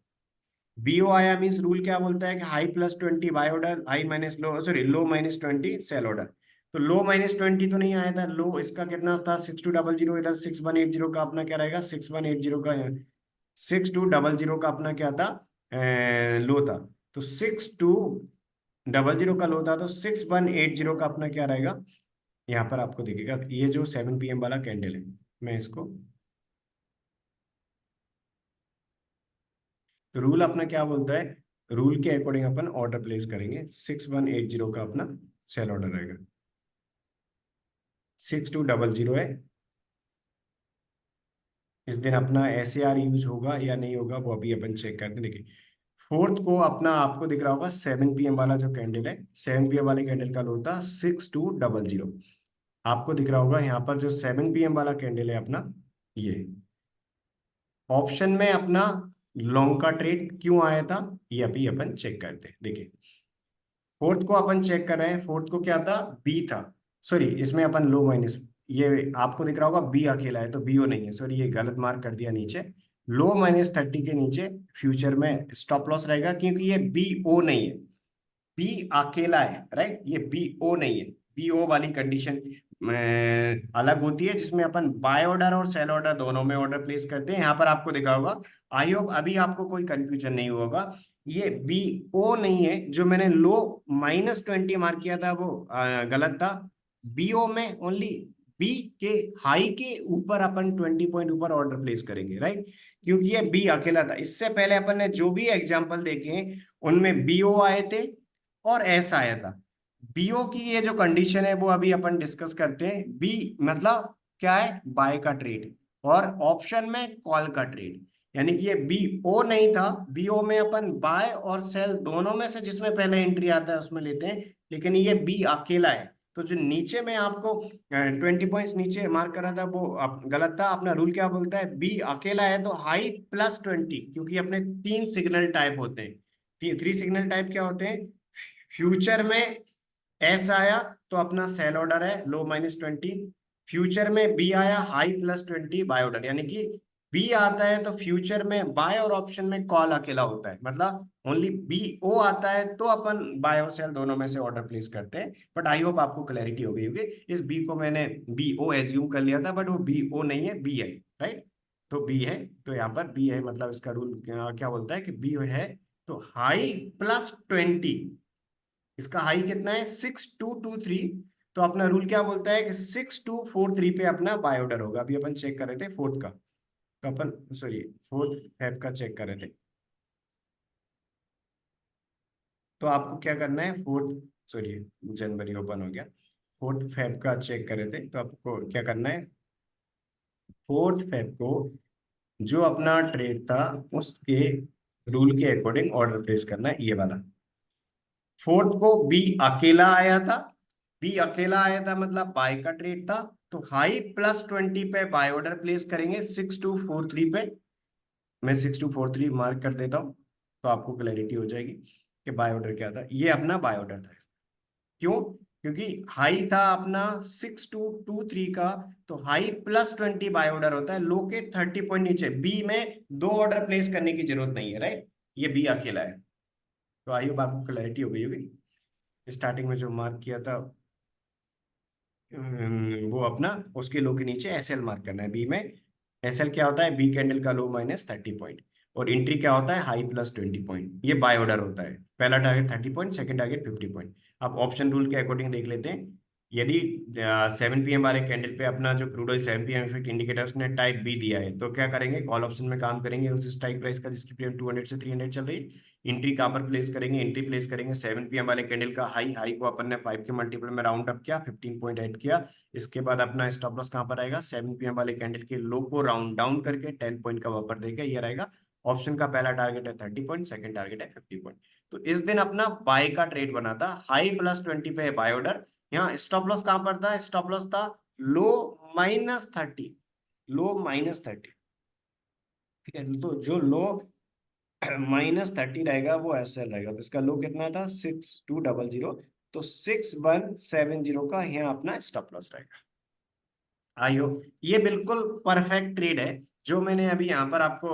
बीओ आया मीन्स रूल क्या बोलता है कि high +20 buy order, high minus low, sorry low -20 sell order. तो लो -20 तो नहीं आया था, लो इसका कितना था 6200, इधर 6180 का अपना क्या रहेगा 6180 का, 6200 का अपना क्या था लो था। तो 6200 का लो था, तो 6180 का अपना क्या रहेगा, यहाँ पर आपको दिखेगा ये जो 7 PM वाला कैंडल है। मैं इसको, तो रूल अपना क्या बोलता है, रूल के अकॉर्डिंग अपन ऑर्डर प्लेस करेंगे। 6180 का अपना सेल ऑर्डर रहेगा, 6200 है। इस दिन अपना SAR यूज होगा या नहीं होगा वो अभी अपन चेक करते हैं। देखिए फोर्थ को अपना आपको दिख रहा होगा 7 PM वाला जो कैंडल है, 7 PM वाले कैंडल का लो था 6200। आपको दिख रहा होगा यहाँ पर जो 7 PM वाला कैंडल है अपना, ये ऑप्शन में अपना लॉन्ग का ट्रेड क्यों आया था, ये अभी अपन चेक करते हैं। देखिए फोर्थ को अपन चेक कर रहे हैं, फोर्थ को क्या था बी था, सॉरी इसमें अपन लो माइनस, ये आपको दिख रहा होगा बी अकेला है तो बीओ नहीं है, सॉरी ये गलत मार्क कर दिया नीचे। लो -30 के नीचे फ्यूचर में स्टॉप लॉस रहेगा, क्योंकि ये बी ओ नहीं है, बी अकेला है, राइट, ये बी ओ नहीं है। बी ओ वाली कंडीशन अलग होती है, जिसमें अपन बाय ऑर्डर और सेल ऑर्डर दोनों में ऑर्डर प्लेस करते हैं। यहाँ पर आपको दिखा होगा, आई होप अभी आपको कोई कंफ्यूजन नहीं होगा, ये बी ओ नहीं है। जो मैंने लो -20 मार्क किया था वो गलत था। बी ओ में ओनली बी के हाई के ऊपर अपन 20 पॉइंट ऊपर ऑर्डर प्लेस करेंगे, राइट, क्योंकि ये बी अकेला था। इससे पहले अपन ने जो भी एग्जाम्पल देखे हैं उनमें बी ओ आए थे और एस आया था। बीओ की ये जो कंडीशन है वो अभी अपन डिस्कस करते हैं। बी मतलब क्या है, बाय का ट्रेड, और ऑप्शन में कॉल का ट्रेड, यानी कि ये बी ओ नहीं था। बीओ में अपन बाय और सेल दोनों में से जिसमें पहले एंट्री आता है उसमें लेते हैं, लेकिन ये बी अकेला है। तो जो नीचे में आपको 20 पॉइंट्स नीचे मार्क करा था वो गलत था। अपना रूल क्या बोलता है, बी अकेला है तो हाई +20, क्योंकि अपने 3 सिग्नल टाइप होते हैं। 3 सिग्नल टाइप क्या होते हैं, फ्यूचर में एस आया तो अपना सेल ऑर्डर है लो -20, फ्यूचर में बी आया हाई +20 बाय ऑर्डर, यानी कि बी आता है तो फ्यूचर में बाय और ऑप्शन में कॉल अकेला होता है, मतलब ओनली बी ओ आता है तो अपन बाय और सेल दोनों में से ऑर्डर प्लेस करते हैं। बट आई होप आपको क्लैरिटी हो गई होगी। इस बी को मैंने बी ओ एज्यूम कर लिया था, बट वो बी ओ नहीं है, बी है, राइट। तो बी है, तो यहाँ पर बी है, मतलब इसका रूल क्या बोलता है कि बी है तो हाई +20, इसका हाई कितना है 6223, तो अपना रूल क्या बोलता है कि 6243 पे अपना बाय ऑर्डर होगा। अभी अपन चेक कर रहे थे फोर्थ का, तो अपन सॉरी फोर्थ फेब का चेक कर रहे थे। तो आपको क्या करना है, फोर्थ सॉरी जनवरी ओपन हो गया, फोर्थ फेब का चेक कर रहे थे, तो आपको क्या करना है, फोर्थ फेब को जो अपना ट्रेड था उसके रूल के अकॉर्डिंग ऑर्डर प्लेस करना है, ये वाला। फोर्थ को बी अकेला आया था, बी अकेला आया था मतलब बाय का ट्रेड था, तो हाई +20 पे बाय ऑर्डर प्लेस करेंगे 6243 पे। मैं 6243 मार्क कर देता हूँ तो आपको क्लैरिटी हो जाएगी कि बाय ऑर्डर क्या था। ये अपना बाय ऑर्डर था। क्यों, क्योंकि हाई था अपना 6223 का, तो हाई +20 बाय ऑर्डर होता है, लो के 30 पॉइंट नीचे। बी में दो ऑर्डर प्लेस करने की जरूरत नहीं है, राइट, ये बी अकेला है। तो आई होप आपको क्लैरिटी हो गई होगी। स्टार्टिंग में जो मार्क किया था वो अपना उसके लो के नीचे एस एल मार्क करना है। बी में एस एल क्या होता है, बी कैंडल का लो -30 पॉइंट, और एंट्री क्या होता है, हाई +20 पॉइंट। ये बाय ऑर्डर होता है, पहला target 30 point, second target 50 point. आप ऑप्शन रूल के अकॉर्डिंग देख लेते हैं। यदि 7 PM वाले कैंडल पे अपना जो crude oil 7 PM effect indicator उसने टाइप बी दिया है, तो क्या करेंगे, कॉल ऑप्शन में काम करेंगे उस स्ट्राइक प्राइस का जिसकी प्रीमियम 200 से 300 चल रही है। एंट्री कहाँ पर प्लेस करेंगे, एंट्री प्लेस करेंगे 7 PM वाले कैंडल का हाई, हाई को अपन ने 5 के मल्टीपल में राउंड अप किया, 15 पॉइंट ऐड किया। इसके बाद अपना स्टॉप लॉस कहाँ पर आएगा, 7 PM वाले कैंडल के लो को राउंड डाउन करके 10 पॉइंट का बफर देगा, ये रहेगा। ऑप्शन का पहला टारगेट है 30 पॉइंट, सेकंड टारगेट है 50 पॉइंट। तो इस दिन अपना बाय का ट्रेड बना था, हाई +20 पे है बाय ऑर्डर। यहाँ स्टॉप लॉस कहाँ पर था, स्टॉप लॉस था लो -30, लो -30। ठीक है, तो जो लो -30 रहेगा वो ऐसे रहेगा, तो इसका लो कितना था 6200, तो 6170 का यहाँ अपना स्टॉप लॉस रहेगा। आयो, ये बिल्कुल परफेक्ट ट्रेड है जो मैंने अभी यहाँ पर आपको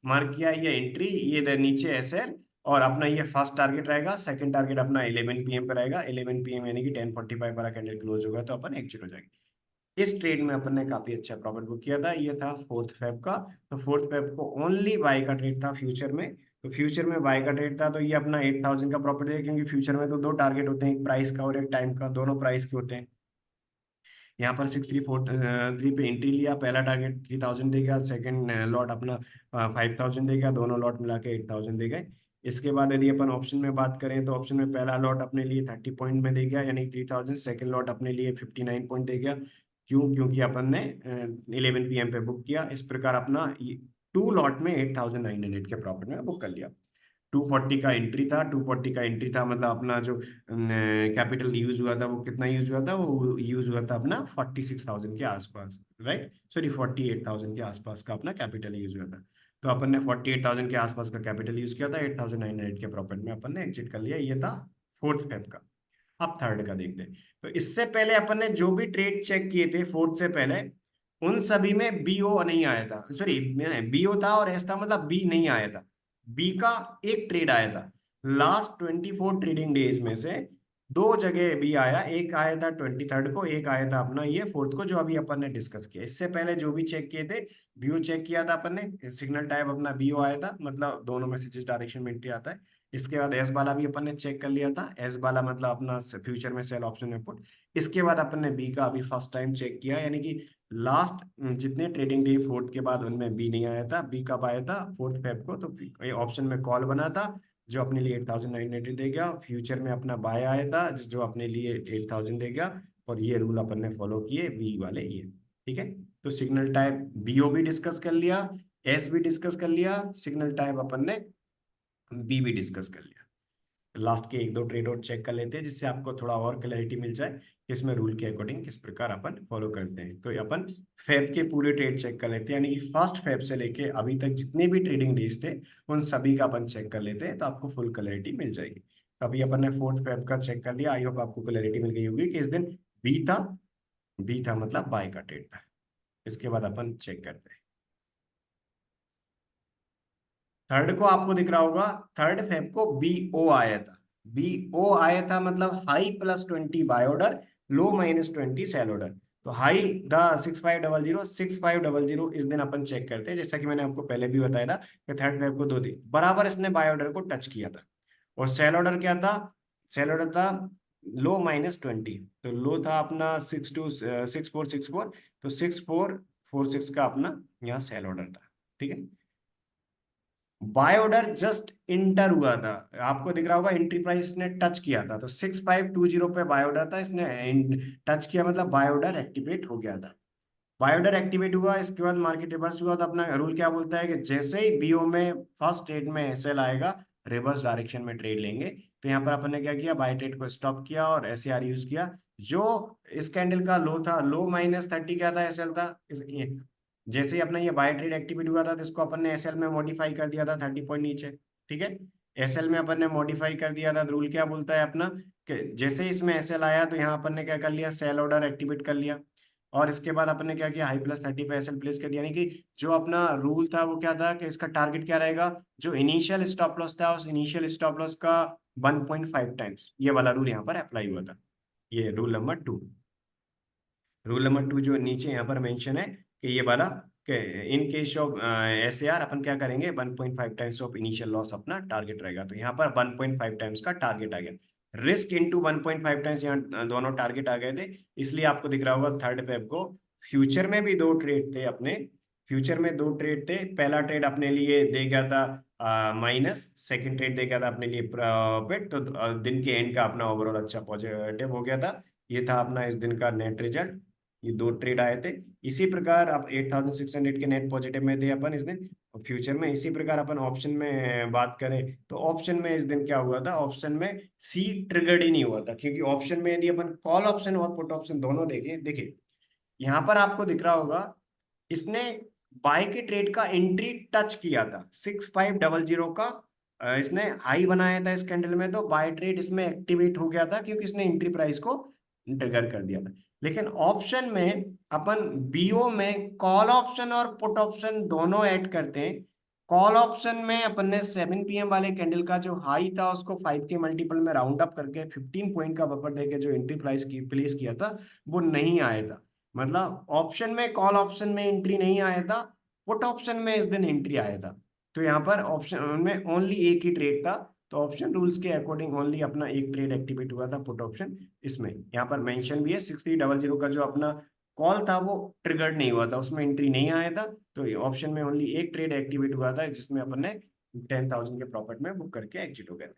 मार्क किया। ये एंट्री, ये नीचे एसएल, और अपना ये फर्स्ट टारगेट रहेगा, सेकंड टारगेट अपना 11 PM पे रहेगा। 11 PM यानी कि 10:45 वाला कैंडल क्लोज होगा तो अपन एग्जिट हो जाएंगे। इस ट्रेड में अपन ने काफी अच्छा प्रॉफिट बुक किया था। ये था 4 फेब का। तो 4 फेब को ओनली बाय का ट्रेड था फ्यूचर में। तो फ्यूचर में बाय का ट्रेड था, तो ये अपना 8000 का प्रॉफिट है, क्योंकि फ्यूचर में तो दो टारगेट होते हैं, एक प्राइस का और एक टाइम का, दोनों प्राइस के होते हैं। यहाँ पर 6343 पे एंट्री लिया, पहला टारगेट 3000 देगा, सेकंड लॉट अपना 5000 देगा, दोनों लॉट मिला के 8000 देगा। इसके बाद यदि अपन ऑप्शन में बात करें, तो ऑप्शन में पहला लॉट अपने लिए 30 पॉइंट में देगा यानी 3000, सेकंड लॉट अपने लिए 59 पॉइंट देगा। क्यों, क्योंकि अपन ने 11 PM पे बुक किया। इस प्रकार अपना टू लॉट में 8900 के प्रॉफिट में बुक कर लिया। 240 का एंट्री था, 240 का एंट्री था, मतलब अपना जो कैपिटल यूज हुआ था वो कितना यूज हुआ था, वो यूज हुआ था अपना 46,000 के आसपास, राइट, सॉरी 48,000 के आसपास का अपना कैपिटल यूज हुआ था। तो अपन ने 48,000 के आसपास का कैपिटल यूज किया था, 8900 के प्रॉफिट में अपन ने एग्जिट कर लिया। ये था 4 फेब का। अब थर्ड का देखते हैं। तो इससे पहले अपन ने जो भी ट्रेड चेक किए थे फोर्थ से पहले, उन सभी में बीओ नहीं आया था, सॉरी बीओ था और एस था, मतलब बी नहीं आया था। बी का एक ट्रेड आया था। लास्ट 24 ट्रेडिंग डेज में से दो जगह बी आया, एक आया था 23rd को, एक आया था अपना ये फोर्थ को, जो अभी अपन ने डिस्कस किया। इससे पहले जो भी चेक किए थे, बीओ चेक किया था अपन ने, सिग्नल टाइप अपना बीओ आया था, मतलब दोनों में से जिस डायरेक्शन में एंट्री आता है। इसके बाद एस वाला भी अपन ने चेक कर लिया था, एस वाला मतलब अपना फ्यूचर में सेल ऑप्शन में पुट। इसके बाद अपन ने बी का अभी फर्स्ट टाइम चेक किया, यानी कि लास्ट जितने ट्रेडिंग डे फोर्थ के बाद उनमें बी नहीं आया था। बी कब आया था, 4 फेब को, तो ये ऑप्शन में कॉल बना था जो अपने लिए 8980 देगा। फ्यूचर में अपना बाय आया था जो अपने लिए 8000 देगा। और ये रूल अपन ने फॉलो किए बी वाले ये। ठीक है, तो सिग्नल टाइप बीओ भी डिस्कस कर लिया, एस भी डिस्कस कर लिया, सिग्नल टाइप अपन ने बी भी डिस्कस कर लिया। लास्ट के एक दो ट्रेड और चेक कर लेते हैं, जिससे आपको थोड़ा और क्लैरिटी मिल जाए कि इसमें रूल के अकॉर्डिंग किस प्रकार अपन फॉलो करते हैं। तो अपन फेब के पूरे ट्रेड चेक कर लेते हैं, यानी कि फर्स्ट फेब से लेके अभी तक जितने भी ट्रेडिंग डेज थे उन सभी का अपन चेक कर लेते हैं, तो आपको फुल क्लैरिटी मिल जाएगी। तो अभी अपन ने 4 फेब का चेक कर लिया। आई होप आपको क्लैरिटी मिल गई होगी कि इस दिन बी था, बी था मतलब बाय का ट्रेड था। इसके बाद अपन चेक करते हैं थर्ड को। आपको दिख रहा होगा 3 फेब को बी ओ आया था। बी ओ आया था मतलब हाई +20 बाय ऑर्डर, लो -20 सेल ऑर्डर। तो हाई द 6500 इस दिन अपन चेक करते हैं, जैसा कि मैंने आपको पहले भी बताया था कि 3 फेब को 2 दिन बराबर इसने बाय ऑर्डर को टच किया था। और सेल ऑर्डर क्या था, सेल ऑर्डर था लो -20। तो लो था अपना 6464, तो 6446 का अपना यहाँ सेल ऑर्डर था। ठीक है, बाय ऑर्डर जस्ट इंटर हुआ था, आपको दिख रहा होगा एंट्री प्राइस ने टच किया था, तो 6520 पे बाय ऑर्डर था, इसने टच किया मतलब बाय ऑर्डर एक्टिवेट हो गया था। बाय ऑर्डर एक्टिवेट हुआ, इसके बाद मार्केट रिवर्स हुआ। तो अपना रूल क्या बोलता है कि जैसे ही बीओ में फर्स्ट ट्रेड में एसएल आएगा, रिवर्स डायरेक्शन में ट्रेड लेंगे। तो यहाँ पर अपन ने क्या किया, बाय ट्रेड को स्टॉप किया और एसएआर यूज किया। जो इस कैंडल का लो था, लो -30 क्या था, एसएल था। जैसे ही अपना ये बाय ट्रेड एक्टिवेट हुआ था, तो इसको अपन ने एसएल में मॉडिफाई कर दिया था 30 पॉइंट नीचे। ठीक है, एसएल में अपन ने मॉडिफाई कर दिया था, रूल क्या बोलता है अपना कि जैसे ही इसमें एसएल आया तो यहाँ अपन ने क्या कर लिया, सेल ऑर्डर एक्टिवेट कर लिया, और इसके बाद अपन ने क्या किया, हाई+30 पे एसएल प्लेस कर दिया। यानी कि जो अपना रूल था वो क्या था कि इसका टारगेट क्या रहेगा, जो इनिशियल स्टॉप लॉस था उस इनिशियल स्टॉप लॉस का 1.5 टाइम्स, ये वाला रूल यहाँ पर अप्लाई हुआ था। ये रूल नंबर 2। रूल नंबर 2 जो नीचे यहाँ पर मेंशन है कि ये वाला कि इन केस ऑफ एसएआर अपन क्या करेंगे, 1.5 टाइम्स ऑफ इनिशियल लॉस अपना टारगेट रहेगा। तो यहाँ पर 1.5 टाइम्स का टारगेट आ गया, रिस्क इनटू 1.5 टाइम्स, यहाँ दोनों टारगेट आ गए थे। इसलिए आपको दिख रहा होगा 3 फेब को फ्यूचर में भी 2 ट्रेड थे अपने, फ्यूचर में 2 ट्रेड थे। पहला ट्रेड अपने लिए दे गया था माइनस, सेकंड ट्रेड दे गया था अपने लिए प्रॉफिट। तो दिन के एंड का अपना ओवरऑल अच्छा पॉजिटिव हो गया था। ये था अपना इस दिन का नेट रिजल्ट, ये 2 ट्रेड आए थे। इसी प्रकार आप 8600 के नेट पॉजिटिव में थे अपन इस दिन, और फ्यूचर में इसी प्रकार अपन ऑप्शन में बात करें तो ऑप्शन में इस दिन क्या हुआ था, ऑप्शन में सी ट्रिगर्ड ही नहीं हुआ था, क्योंकि ऑप्शन में यदि अपन कॉल ऑप्शन और पुट ऑप्शन दोनों देखें, देखिए यहाँ पर आपको दिख रहा होगा इसने बाय के ट्रेड का एंट्री टच किया था 6500 का, इसने हाई बनाया था इस कैंडल में, तो बाय ट्रेड इसमें एक्टिवेट हो गया था क्योंकि इसने एंट्री प्राइस को ट्रिगर कर दिया था। लेकिन ऑप्शन में अपन बीओ में कॉल ऑप्शन और पुट ऑप्शन दोनों ऐड करते हैं। कॉल ऑप्शन में अपन ने 7 PM वाले कैंडल का जो हाई था उसको 5 के मल्टीपल में राउंड अप करके 15 पॉइंट का बफर देके जो एंट्री प्राइस की प्लेस किया था वो नहीं आया था। मतलब ऑप्शन में कॉल ऑप्शन में एंट्री नहीं आया था, पुट ऑप्शन में इस दिन एंट्री आया था। तो यहाँ पर ऑप्शन में ओनली एक ही ट्रेड था, तो ऑप्शन रूल्स के अकॉर्डिंग ओनली अपना एक ट्रेड एक्टिवेट हुआ था पुट ऑप्शन। इसमें यहाँ पर मेंशन भी है 6300 का जो अपना कॉल था वो ट्रिगर्ड नहीं हुआ था, उसमें एंट्री नहीं आया था। तो ये ऑप्शन में ओनली एक ट्रेड एक्टिवेट हुआ था जिसमें अपन ने 10,000 के प्रॉफिट में बुक करके एग्जिट हो गए।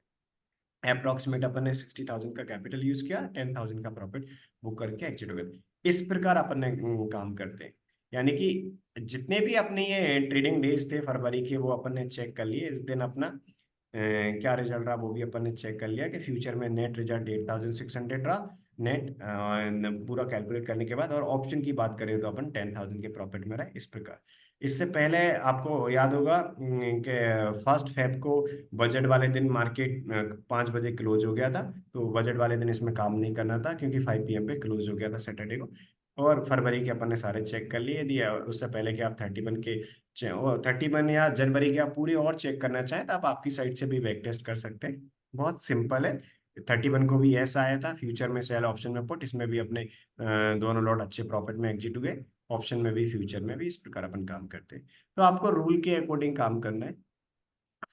अप्रोक्सीमेट अपन ने 60,000 का कैपिटल यूज किया, 10,000 का प्रॉफिट बुक करके एग्जिट हो गए। इस प्रकार अपन ने काम करते हैं। यानी कि जितने भी अपने ये ट्रेडिंग डेज थे फरवरी के वो अपन ने चेक कर लिए। इस दिन अपना क्या रिजल्ट रहा वो भी अपन ने चेक कर लिया कि फ्यूचर में नेट रिजल्ट 8,600 रहा नेट, पूरा कैलकुलेट करने के बाद। और ऑप्शन की बात करें तो अपन 10,000 के प्रॉफिट में रहे इस प्रकार। इससे पहले आपको याद होगा कि 1 फेब को बजट वाले दिन मार्केट 5 बजे क्लोज हो गया था, तो बजट वाले दिन इसमें काम नहीं करना था क्योंकि 5 PM पे क्लोज हो गया था सैटरडे को। और फरवरी के अपन ने सारे चेक कर लिए दिया। उससे पहले कि आप 31 के 31 या जनवरी के आप पूरी और चेक करना चाहें तो आप आपकी साइड से भी बैक टेस्ट कर सकते हैं। बहुत सिंपल है। 31 को भी ऐसा आया था, फ्यूचर में सेल ऑप्शन में पुट, इसमें भी अपने दोनों लॉट अच्छे प्रॉफिट में एग्जिट हुए। ऑप्शन में भी फ्यूचर में भी इस प्रकार अपन काम करते हैं। तो आपको रूल के अकॉर्डिंग काम करना है।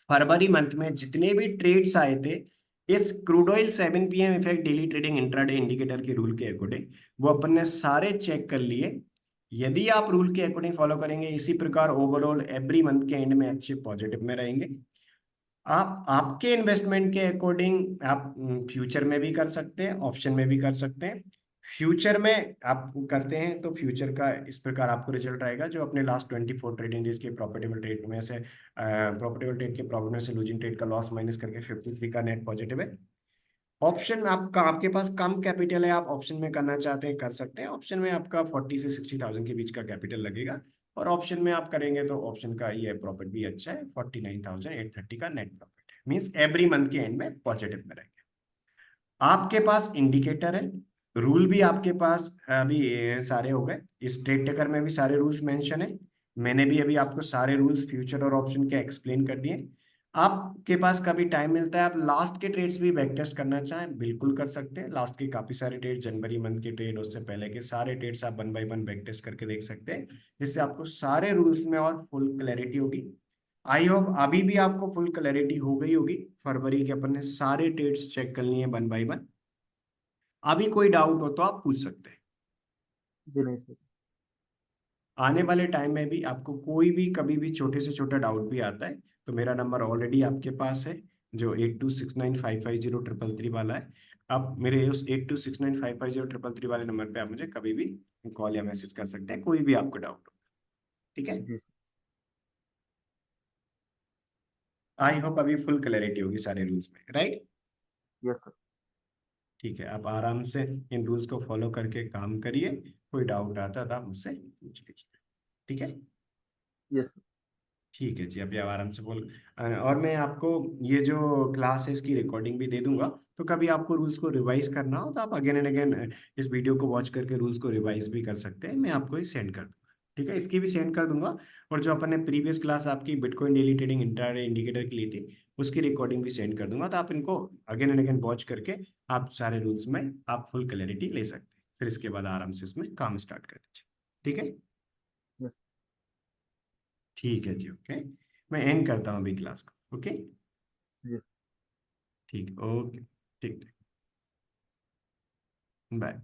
फरवरी मंथ में जितने भी ट्रेड्स आए थे इस crude oil 7 PM effect daily trading intraday indicator के रूल के अकॉर्डिंग, वो अपन ने सारे चेक कर लिए। यदि आप रूल के अकॉर्डिंग फॉलो करेंगे इसी प्रकार ओवरऑल एवरी मंथ के एंड में अच्छे पॉजिटिव में रहेंगे। आप आपके इन्वेस्टमेंट के अकॉर्डिंग आप फ्यूचर में भी कर सकते हैं, ऑप्शन में भी कर सकते हैं। फ्यूचर में आप करते हैं तो फ्यूचर का इस प्रकार आपको रिजल्ट आएगा जो अपने लास्ट 24 ट्रेडिंग डेज के प्रॉफिटेबल ट्रेड में से प्रॉफिटेबल ट्रेड के प्रॉफिट में से लूजिंग ट्रेड का लॉस माइनस करके 53 का नेट पॉजिटिव है। ऑप्शन में आपका आपके पास कम कैपिटल है, आप ऑप्शन में करना चाहते हैं कर सकते हैं। ऑप्शन में आपका 40 से 60,000 के बीच का कैपिटल लगेगा, और ऑप्शन में आप करेंगे तो ऑप्शन का ये प्रॉफिट भी अच्छा है, 49,830 का नेट प्रॉफिट है। मीन्स एवरी मंथ के एंड में पॉजिटिव में रहेंगे। आपके पास इंडिकेटर है, रूल भी आपके पास अभी सारे हो गए। इस ट्रेड टेकर में भी सारे रूल्स मेंशन है। मैंने भी अभी आपको सारे रूल्स फ्यूचर और ऑप्शन के एक्सप्लेन कर दिए। आपके पास कभी टाइम मिलता है आप लास्ट के ट्रेड्स भी बैक टेस्ट करना चाहें बिल्कुल कर सकते हैं। लास्ट के काफी सारे ट्रेड, जनवरी मंथ के ट्रेड, उससे पहले के सारे ट्रेड्स आप 1 बाय 1 बैक टेस्ट करके देख सकते हैं, जिससे आपको सारे रूल्स में और फुल क्लैरिटी होगी। आई होप अभी भी आपको फुल क्लैरिटी हो गई होगी। फरवरी के अपन ने सारे ट्रेड्स चेक कर लिए 1 बाय 1। अभी कोई डाउट हो तो आप पूछ सकते हैं। जी नहीं सर। आने वाले टाइम में भी आपको कोई भी कभी भी छोटे से छोटा डाउट भी आता है तो मेरा नंबर ऑलरेडी आपके पास है, जो 8269550333 वाला है। आप मेरे उस 8269550333 वाले नंबर पे आप मुझे कभी भी कॉल या मैसेज कर सकते हैं, कोई भी आपको डाउट हो। ठीक है। जी सर। आई होप अभी फुल क्लैरिटी होगी सारे रूल्स में, राइट। Yes sir. ठीक है, आप आराम से इन रूल्स को फॉलो करके काम करिए। कोई डाउट आता है तो आप मुझसे पूछ लीजिए। ठीक है। Yes sir. ठीक है जी, अभी आप आराम से बोल। और मैं आपको ये जो क्लास है इसकी रिकॉर्डिंग भी दे दूंगा, तो कभी आपको रूल्स को रिवाइज करना हो तो आप अगेन एंड अगेन इस वीडियो को वॉच करके रूल्स को रिवाइज भी कर सकते हैं, मैं आपको ये सेंड कर दूंगा। ठीक है, इसकी भी सेंड कर दूंगा। और जो अपन ने प्रीवियस क्लास आपकी bitcoin daily trading intraday indicator की ली थी, उसकी रिकॉर्डिंग भी सेंड कर दूंगा, तो आप इनको अगेन एंड अगेन वॉच करके आप सारे रूल्स में आप फुल क्लैरिटी ले सकते हैं। फिर इसके बाद आराम से इसमें काम स्टार्ट कर दीजिए। ठीक है। यस। ठीक है जी, ओके। मैं एंड करता हूँ अभी क्लास को। ओके। यस। ठीक, ओके। ठीक। बाय।